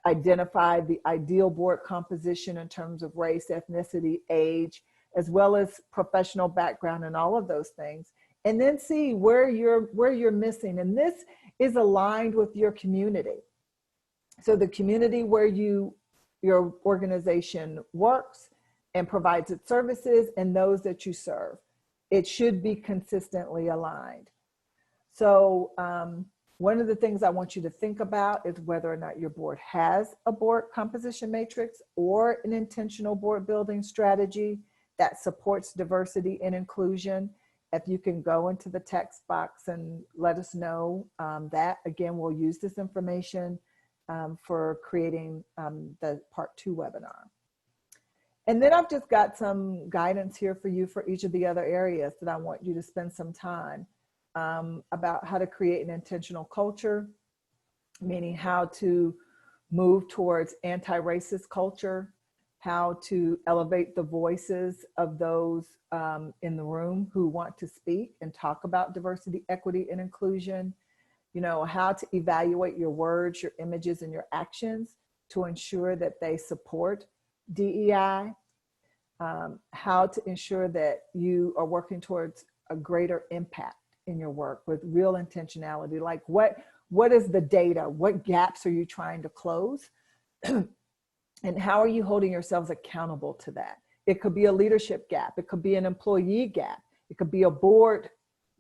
identify the ideal board composition in terms of race, ethnicity, age, as well as professional background and all of those things. And then see where you're missing. And this is aligned with your community. So the community where your organization works and provides its services, and those that you serve. It should be consistently aligned. So one of the things I want you to think about is whether or not your board has a board composition matrix or an intentional board building strategy that supports diversity and inclusion. If you can go into the text box and let us know that, again, we'll use this information for creating the part 2 webinar. And then I've just got some guidance here for you for each of the other areas that I want you to spend some time about how to create an intentional culture, meaning how to move towards anti-racist culture, how to elevate the voices of those in the room who want to speak and talk about diversity, equity, and inclusion, you know, how to evaluate your words, your images, and your actions to ensure that they support DEI, how to ensure that you are working towards a greater impact in your work with real intentionality. Like what is the data? What gaps are you trying to close? And how are you holding yourselves accountable to that? It could be a leadership gap. It could be an employee gap. It could be a board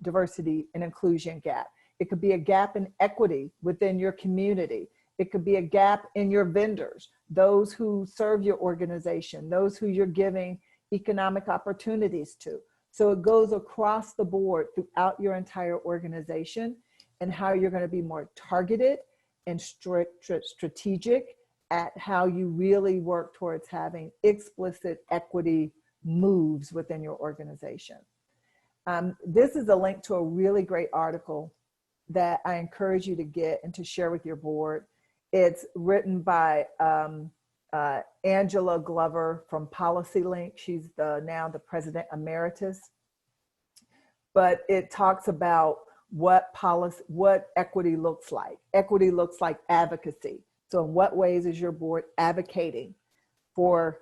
diversity and inclusion gap. It could be a gap in equity within your community. It could be a gap in your vendors, those who serve your organization, those who you're giving economic opportunities to. So it goes across the board throughout your entire organization, and how you're going to be more targeted and strategic at how you really work towards having explicit equity moves within your organization. This is a link to a really great article that I encourage you to get and to share with your board. It's written by Angela Glover from PolicyLink. She's now the president emeritus. But it talks about what equity looks like. Equity looks like advocacy. So in what ways is your board advocating for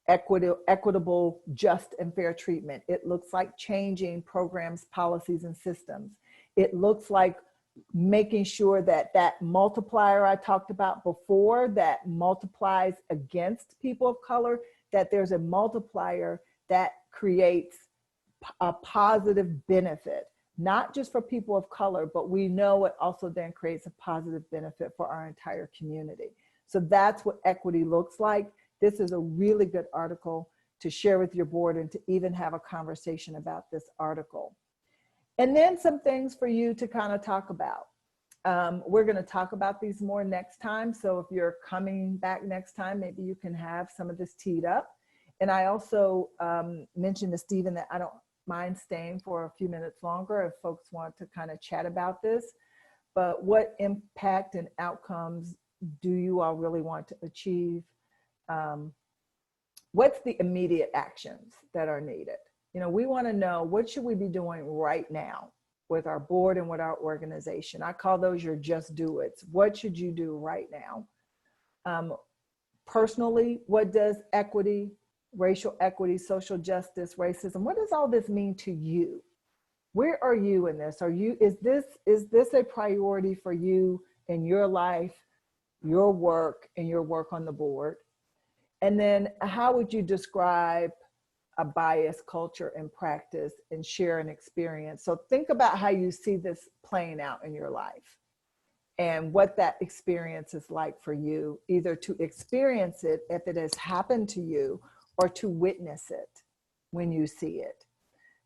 equitable, just, and fair treatment? It looks like changing programs, policies, and systems. It looks like making sure that that multiplier I talked about before that multiplies against people of color, that there's a multiplier that creates a positive benefit, not just for people of color, but we know it also then creates a positive benefit for our entire community. So that's what equity looks like. This is a really good article to share with your board and to even have a conversation about this article. And then some things for you to kind of talk about. We're going to talk about these more next time. So if you're coming back next time, maybe you can have some of this teed up. And I also mentioned to Stephen that I don't mind staying for a few minutes longer if folks want to kind of chat about this. But what impact and outcomes do you all really want to achieve? What's the immediate actions that are needed? You know, we want to know, what should we be doing right now with our board and with our organization? I call those your just do it's. What should you do right now? Personally, what does equity, racial equity, social justice, racism, what does all this mean to you? Where are you in this? Is this a priority for you in your life, your work, and your work on the board? And then how would you describe a bias culture and practice and share an experience? So think about how you see this playing out in your life and what that experience is like for you, either to experience it if it has happened to you or to witness it when you see it.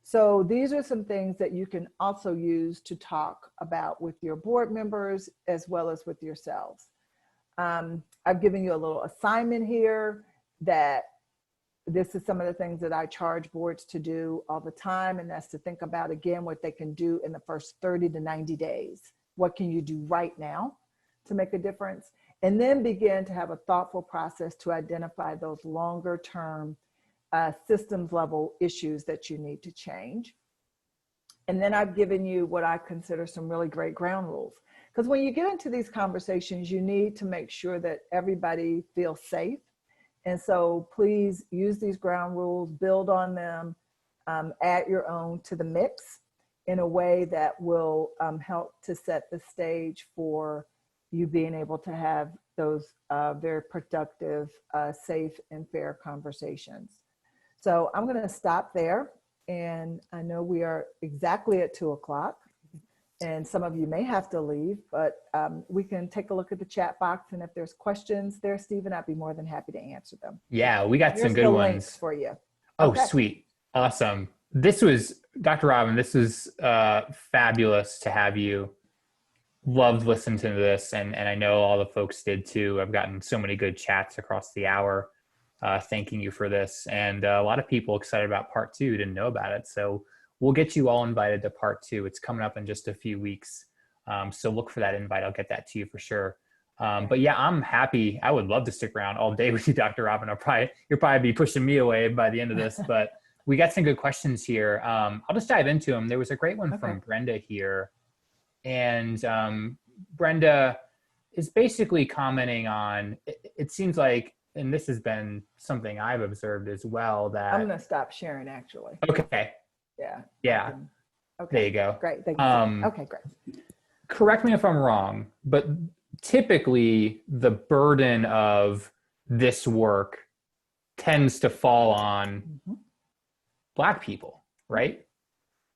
So these are some things that you can also use to talk about with your board members as well as with yourselves. I've given you a little assignment here that this is some of the things that I charge boards to do all the time. And that's to think about, again, what they can do in the first 30 to 90 days. What can you do right now to make a difference? And then begin to have a thoughtful process to identify those longer term systems level issues that you need to change. And then I've given you what I consider some really great ground rules. Because when you get into these conversations, you need to make sure that everybody feels safe. And so please use these ground rules, build on them, add your own to the mix in a way that will help to set the stage for you being able to have those very productive, safe and fair conversations. So I'm going to stop there. And I know we are exactly at 2:00 and some of you may have to leave, but we can take a look at the chat box. And if there's questions there, Stephen, I'd be more than happy to answer them. Yeah, we got some good the ones links for you. Oh, Okay. Sweet. Awesome. This was, Dr. Robin, this was fabulous to have you. Loved listening to this. And I know all the folks did too. I've gotten so many good chats across the hour. Thanking you for this. And a lot of people excited about part 2 didn't know about it. So we'll get you all invited to part 2. It's coming up in just a few weeks. So look for that invite. I'll get that to you for sure. But yeah, I'm happy. I would love to stick around all day with you, Dr. Robin. You'll probably be pushing me away by the end of this, but we got some good questions here. I'll just dive into them. There was a great one from Brenda here. And Brenda is basically commenting on, it seems like, and this has been something I've observed as well, that I'm going to stop sharing actually. Okay. Yeah. Okay. There you go. Great. Thank you. Okay, great. Correct me if I'm wrong, but typically the burden of this work tends to fall on Black people, right?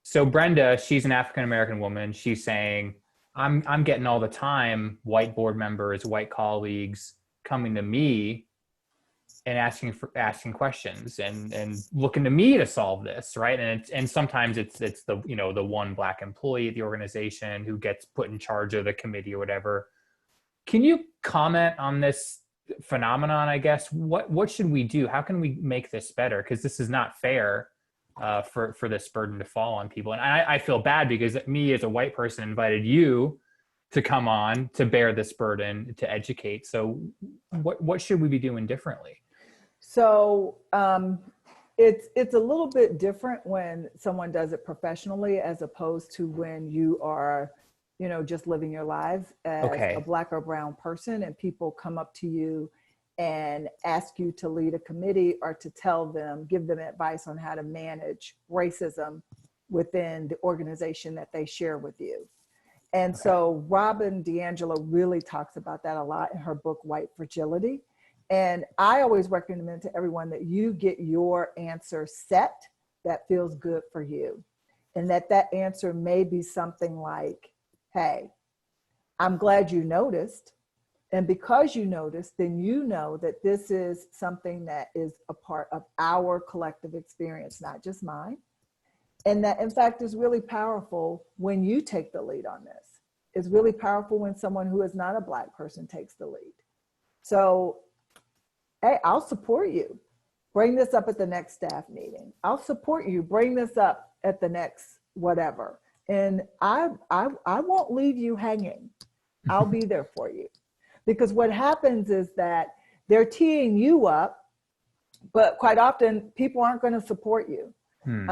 So Brenda, she's an African-American woman. She's saying, I'm getting all the time white board members, white colleagues coming to me and asking questions and looking to me to solve this, right? And sometimes it's the the one Black employee at the organization who gets put in charge of the committee or whatever. Can you comment on this phenomenon? I guess what should we do? How can we make this better? Because this is not fair for this burden to fall on people. And I feel bad because me as a white person invited you to come on to bear this burden to educate. So what should we be doing differently? So it's a little bit different when someone does it professionally as opposed to when you are, just living your lives as a Black or brown person and people come up to you and ask you to lead a committee or to give them advice on how to manage racism within the organization that they share with you. And so Robin DiAngelo really talks about that a lot in her book, White Fragility. And I always recommend to everyone that you get your answer set that feels good for you. And that answer may be something like, hey, I'm glad you noticed. And because you noticed, then you know that this is something that is a part of our collective experience, not just mine. And that, in fact, is really powerful when you take the lead on this. It's really powerful when someone who is not a Black person takes the lead. So, hey, I'll support you. Bring this up at the next staff meeting. I'll support you. Bring this up at the next whatever. And I won't leave you hanging. I'll be there for you. Because what happens is that they're teeing you up, but quite often people aren't going to support you. This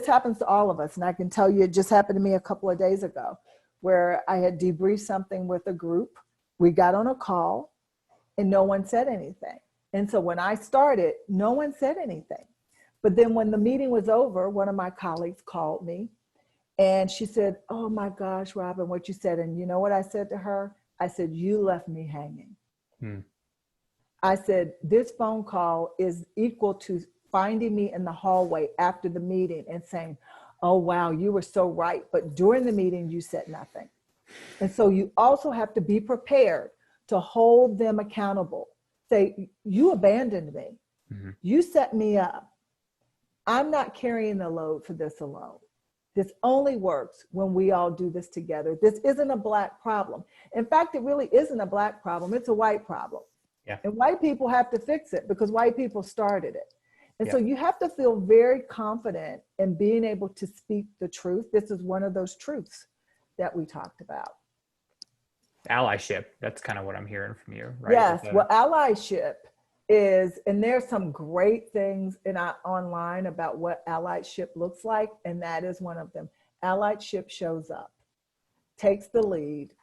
happens to all of us. And I can tell you, it just happened to me a couple of days ago where I had debriefed something with a group. We got on a call and no one said anything. And so when I started, no one said anything. But then when the meeting was over, one of my colleagues called me and she said, oh my gosh, Robin, what you said. And you know what I said to her? I said, you left me hanging. I said, this phone call is equal to finding me in the hallway after the meeting and saying, oh, wow, you were so right. But during the meeting, you said nothing. And so you also have to be prepared to hold them accountable. Say, you abandoned me. You set me up. I'm not carrying the load for this alone. This only works when we all do this together. This isn't a Black problem. In fact, it really isn't a Black problem. It's a white problem. Yeah. And white people have to fix it because white people started it. And so Yeah. you have to feel very confident in being able to speak the truth. This is one of those truths that we talked about. Allyship. That's kind of what I'm hearing from you, right? Yes. Well, allyship is, and there's some great things online about what allyship looks like. And that is one of them. Allyship shows up, takes the lead,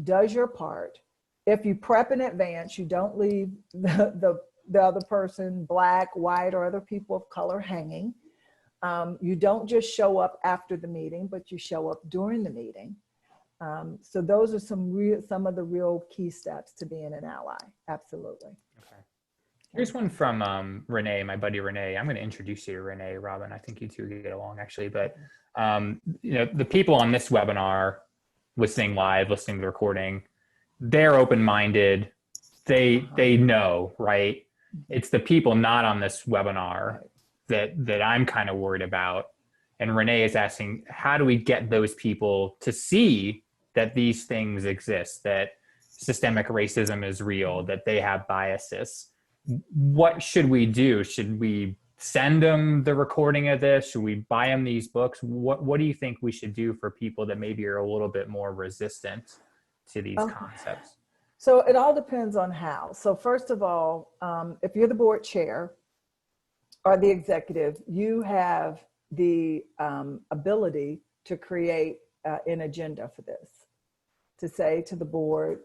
does your part. If you prep in advance, you don't leave the other person, black, white, or other people of color hanging. You don't just show up after the meeting, but you show up during the meeting. So those are some of the real key steps to being an ally. Absolutely. Okay. Here's one from Renee, my buddy Renee. I'm going to introduce you to Renee, Robin. I think you two get along actually, but the people on this webinar, listening live, listening to the recording, they're open-minded. They know, right? It's the people not on this webinar that I'm kind of worried about. And Renee is asking, how do we get those people to see that these things exist, that systemic racism is real, that they have biases? What should we do? Should we send them the recording of this? Should we buy them these books? What do you think we should do for people that maybe are a little bit more resistant to these concepts? So it all depends on how. So first of all, if you're the board chair or the executive, you have the ability to create an agenda for this, to say to the board,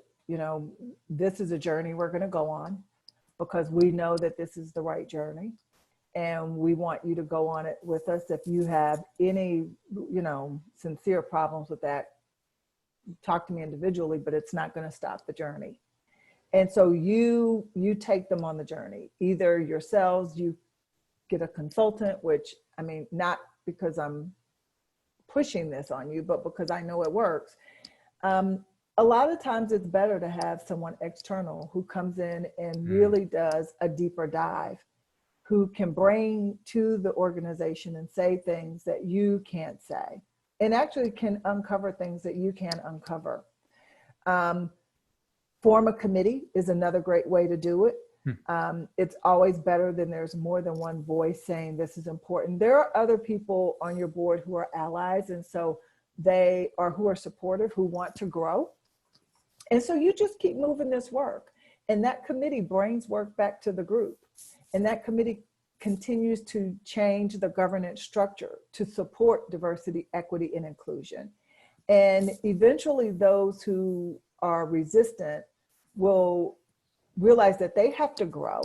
this is a journey we're going to go on because we know that this is the right journey. And we want you to go on it with us. If you have any, sincere problems with that, talk to me individually, but it's not going to stop the journey. And so you take them on the journey, either yourselves, you get a consultant, which, not because I'm pushing this on you, but because I know it works. A lot of times it's better to have someone external who comes in and really does a deeper dive, who can bring to the organization and say things that you can't say, and actually can uncover things that you can't uncover. Form a committee is another great way to do it. It's always better than there's more than one voice saying this is important. There are other people on your board who are allies, and so who are supportive, who want to grow. And so you just keep moving this work, and that committee brings work back to the group, and that committee continues to change the governance structure to support diversity, equity, and inclusion. And eventually those who are resistant will realize that they have to grow,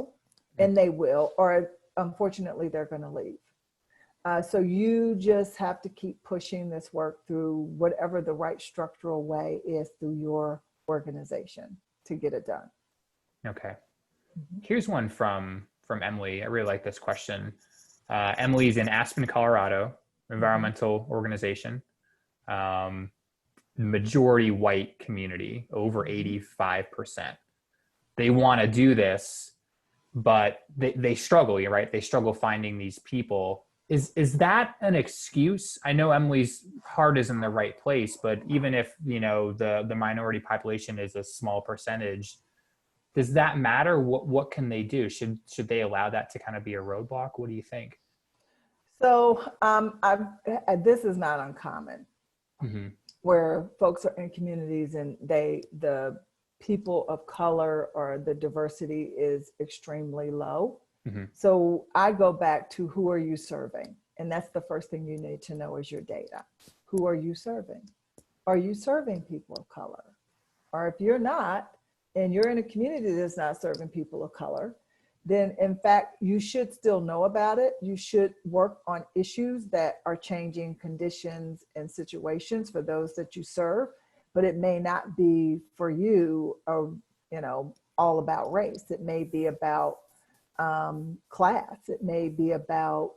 and they will, or unfortunately they're going to leave. So you just have to keep pushing this work through whatever the right structural way is through your organization to get it done. Okay. Here's one from Emily. I really like this question. Emily's in Aspen, Colorado, environmental organization. Majority white community, over 85%. They want to do this, but they struggle, right? They struggle finding these people. Is that an excuse? I know Emily's heart is in the right place, but even if, the minority population is a small percentage, does that matter? What can they do? Should they allow that to kind of be a roadblock? What do you think? So this is not uncommon, where folks are in communities and the people of color or the diversity is extremely low. So I go back to, who are you serving? And that's the first thing you need to know is your data. Who are you serving? Are you serving people of color? Or if you're not, and you're in a community that's not serving people of color, then in fact, you should still know about it. You should work on issues that are changing conditions and situations for those that you serve, but it may not be for you, all about race. It may be about class. It may be about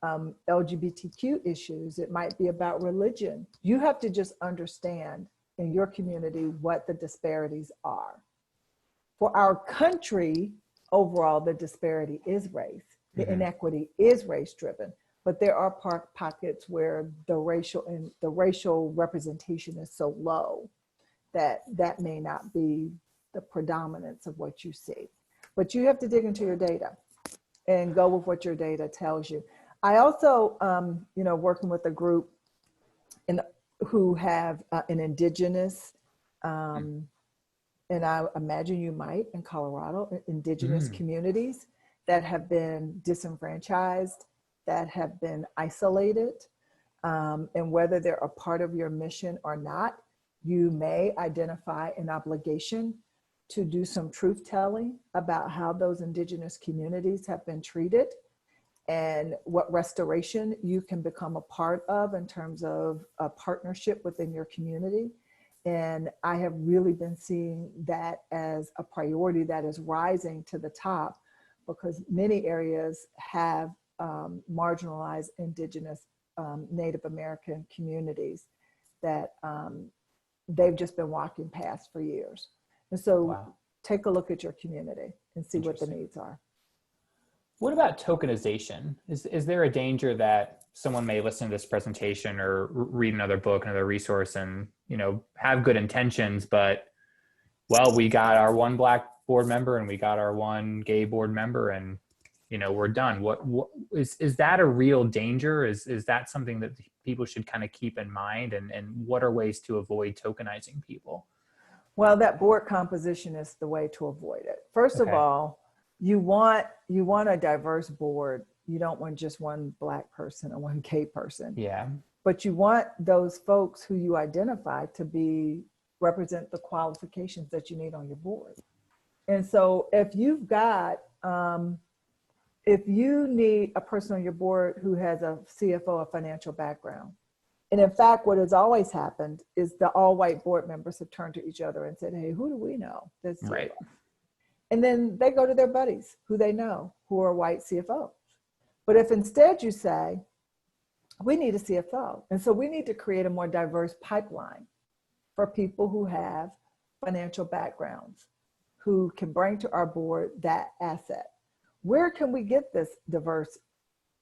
LGBTQ issues. It might be about religion. You have to just understand in your community what the disparities are. For our country, overall, the disparity is race. The inequity is race driven, but there are pockets where the racial representation is so low that may not be the predominance of what you see. But you have to dig into your data and go with what your data tells you. I also, working with a group who have an indigenous, and I imagine you might in Colorado, indigenous communities that have been disenfranchised, that have been isolated, and whether they're a part of your mission or not, you may identify an obligation to do some truth telling about how those indigenous communities have been treated and what restoration you can become a part of in terms of a partnership within your community. And I have really been seeing that as a priority that is rising to the top, because many areas have marginalized indigenous Native American communities that they've just been walking past for years. And so take a look at your community and see what the needs are. What about tokenization? Is there a danger that someone may listen to this presentation or read another book, another resource, and have good intentions, but we got our one Black board member and we got our one gay board member, and we're done. What is that a real danger? Is that something that people should kind of keep in mind? And what are ways to avoid tokenizing people? Well, that board composition is the way to avoid it. First of all, you want a diverse board. You don't want just one Black person or one gay person. Yeah. But you want those folks who you identify to represent the qualifications that you need on your board. And so if you've got, if you need a person on your board who has a CFO, a financial background, and in fact, what has always happened is the all white board members have turned to each other and said, hey, who do we know that's CFO? Right. And then they go to their buddies who they know who are white CFOs. But if instead you say, we need a CFO, and so we need to create a more diverse pipeline for people who have financial backgrounds, who can bring to our board that asset. Where can we get this diverse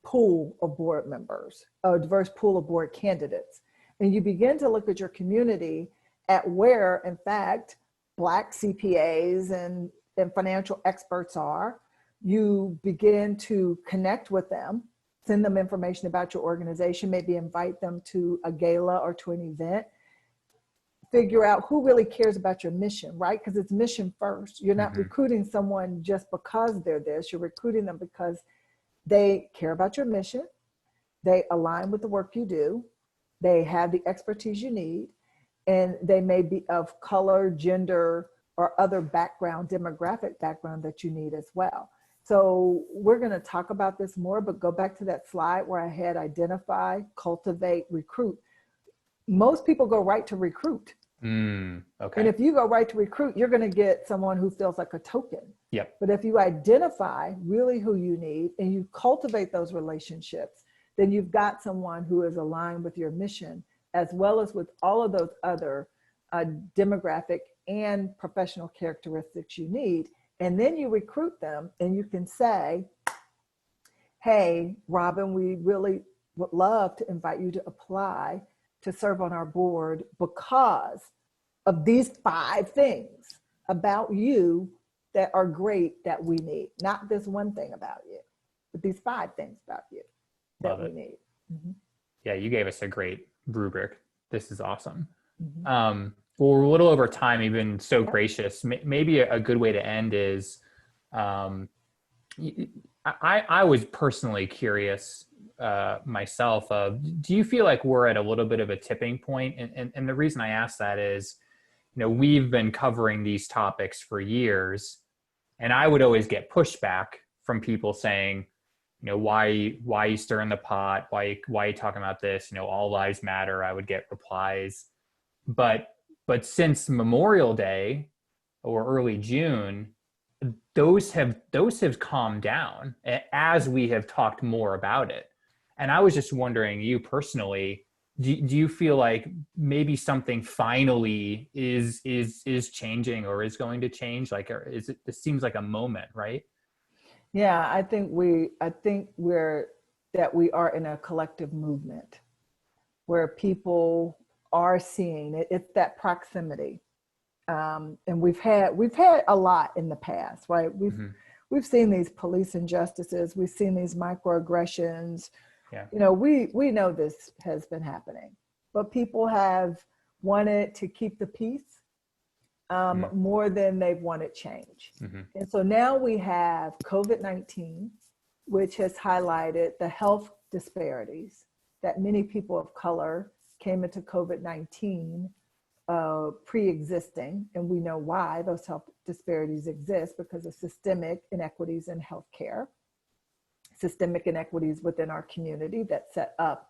pool of board members, a diverse pool of board candidates? And you begin to look at your community at where, in fact, Black CPAs and financial experts are. You begin to connect with them, send them information about your organization, maybe invite them to a gala or to an event. Figure out who really cares about your mission, right? Because it's mission first. You're not recruiting someone just because they're this. You're recruiting them because they care about your mission. They align with the work you do. They have the expertise you need. And they may be of color, gender, or other background, demographic background that you need as well. So we're going to talk about this more, but go back to that slide where I had identify, cultivate, recruit. Most people go right to recruit. And if you go right to recruit, you're going to get someone who feels like a token. Yep. But if you identify really who you need and you cultivate those relationships, then you've got someone who is aligned with your mission, as well as with all of those other demographic and professional characteristics you need. And then you recruit them and you can say, hey, Robin, we really would love to invite you to apply to serve on our board because of these 5 things about you that are great that we need. Not this one thing about you, but these 5 things about you that we need. Yeah, you gave us a great rubric. This is awesome. Well, we're a little over time. You've been so gracious. Maybe a good way to end is, I was personally curious myself of, do you feel like we're at a little bit of a tipping point? And the reason I ask that is, we've been covering these topics for years, and I would always get pushback from people saying, why you stirring the pot? Why you talking about this? All lives matter. I would get replies, but since Memorial Day or early June, those have calmed down as we have talked more about it. And I was just wondering, you personally, do you feel like maybe something finally is changing or is going to change? Like, this seems like a moment, right? Yeah, I think we are in a collective movement where people are seeing it. It's that proximity And we've had a lot in the past, right? We've seen these police injustices. We've seen these microaggressions. Yeah. You know, we know this has been happening, but people have wanted to keep the peace more than they've wanted change. And so now we have COVID-19, which has highlighted the health disparities that many people of color came into COVID-19 pre-existing, and we know why those health disparities exist, because of systemic inequities in healthcare, systemic inequities within our community that set up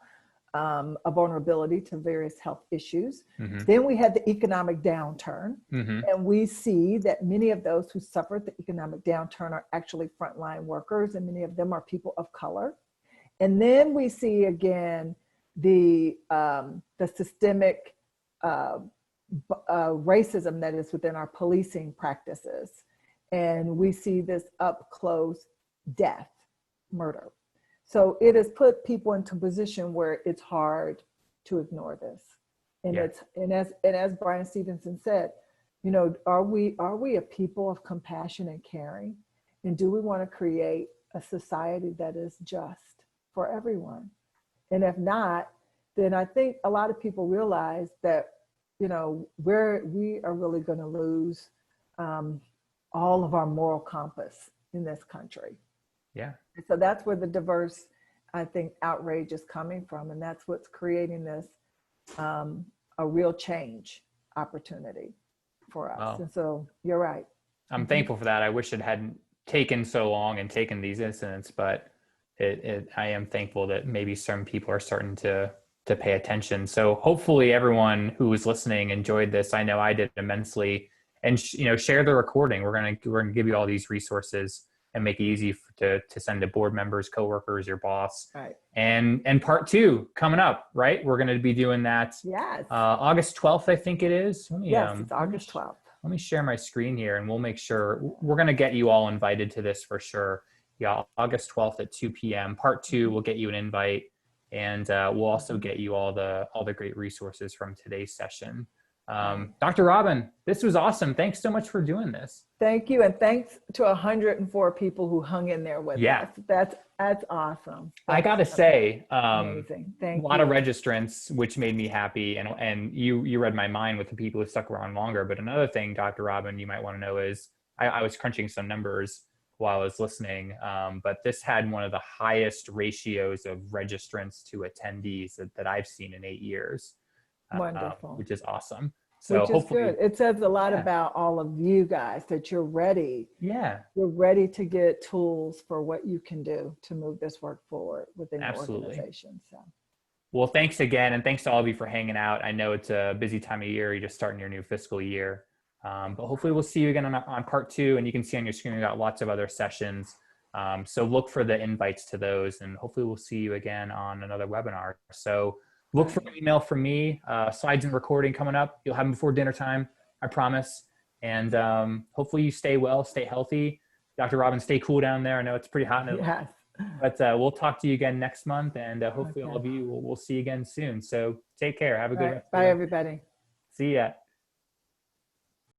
a vulnerability to various health issues. Then we had the economic downturn, and we see that many of those who suffered the economic downturn are actually frontline workers, and many of them are people of color. And then we see again the systemic racism that is within our policing practices. And we see this up close death, murder. So it has put people into a position where it's hard to ignore this. And as Brian Stevenson said, you know, are we a people of compassion and caring? And do we want to create a society that is just for everyone? And if not, then I think a lot of people realize that, you know, we are really going to lose all of our moral compass in this country. Yeah. And so that's where the diverse, I think, outrage is coming from. And that's what's creating this, a real change opportunity for us. Wow. And so you're right. I'm thankful for that. I wish it hadn't taken so long and taken these incidents, but I am thankful that maybe some people are starting to pay attention. So hopefully everyone who was listening enjoyed this. I know I did immensely. And share the recording. We're gonna give you all these resources and make it easy to send to board members, coworkers, your boss. Right. And part 2 coming up, right? We're going to be doing that. Yes. August 12th, I think it is. Yes, it's August 12th. Let me share my screen here, and we'll make sure we're going to get you all invited to this for sure. Yeah, August 12th at 2 p.m. Part 2, we'll get you an invite, and we'll also get you all the great resources from today's session. Dr. Robin, this was awesome. Thanks so much for doing this. Thank you. And thanks to 104 people who hung in there with us. That's awesome. I got to say, amazing. Thank you. A lot of registrants, which made me happy. And you read my mind with the people who stuck around longer. But another thing, Dr. Robin, you might want to know is I was crunching some numbers while I was listening. But this had one of the highest ratios of registrants to attendees that I've seen in 8 years. Wonderful. Which is awesome. So which is good. It says a lot about all of you guys, that you're ready. Yeah. You're ready to get tools for what you can do to move this work forward within your organization. So. Well, thanks again. And thanks to all of you for hanging out. I know it's a busy time of year. You're just starting your new fiscal year. But hopefully we'll see you again on part 2. And you can see on your screen, we got lots of other sessions. So look for the invites to those, and hopefully we'll see you again on another webinar. So look for an email from me, slides and recording coming up. You'll have them before dinner time, I promise. And hopefully you stay well, stay healthy. Dr. Robin, stay cool down there. I know it's pretty hot in Atlanta. Yes. But we'll talk to you again next month. And hopefully all of you, we'll see you again soon. So take care. Have a good rest. Bye, everybody. See ya.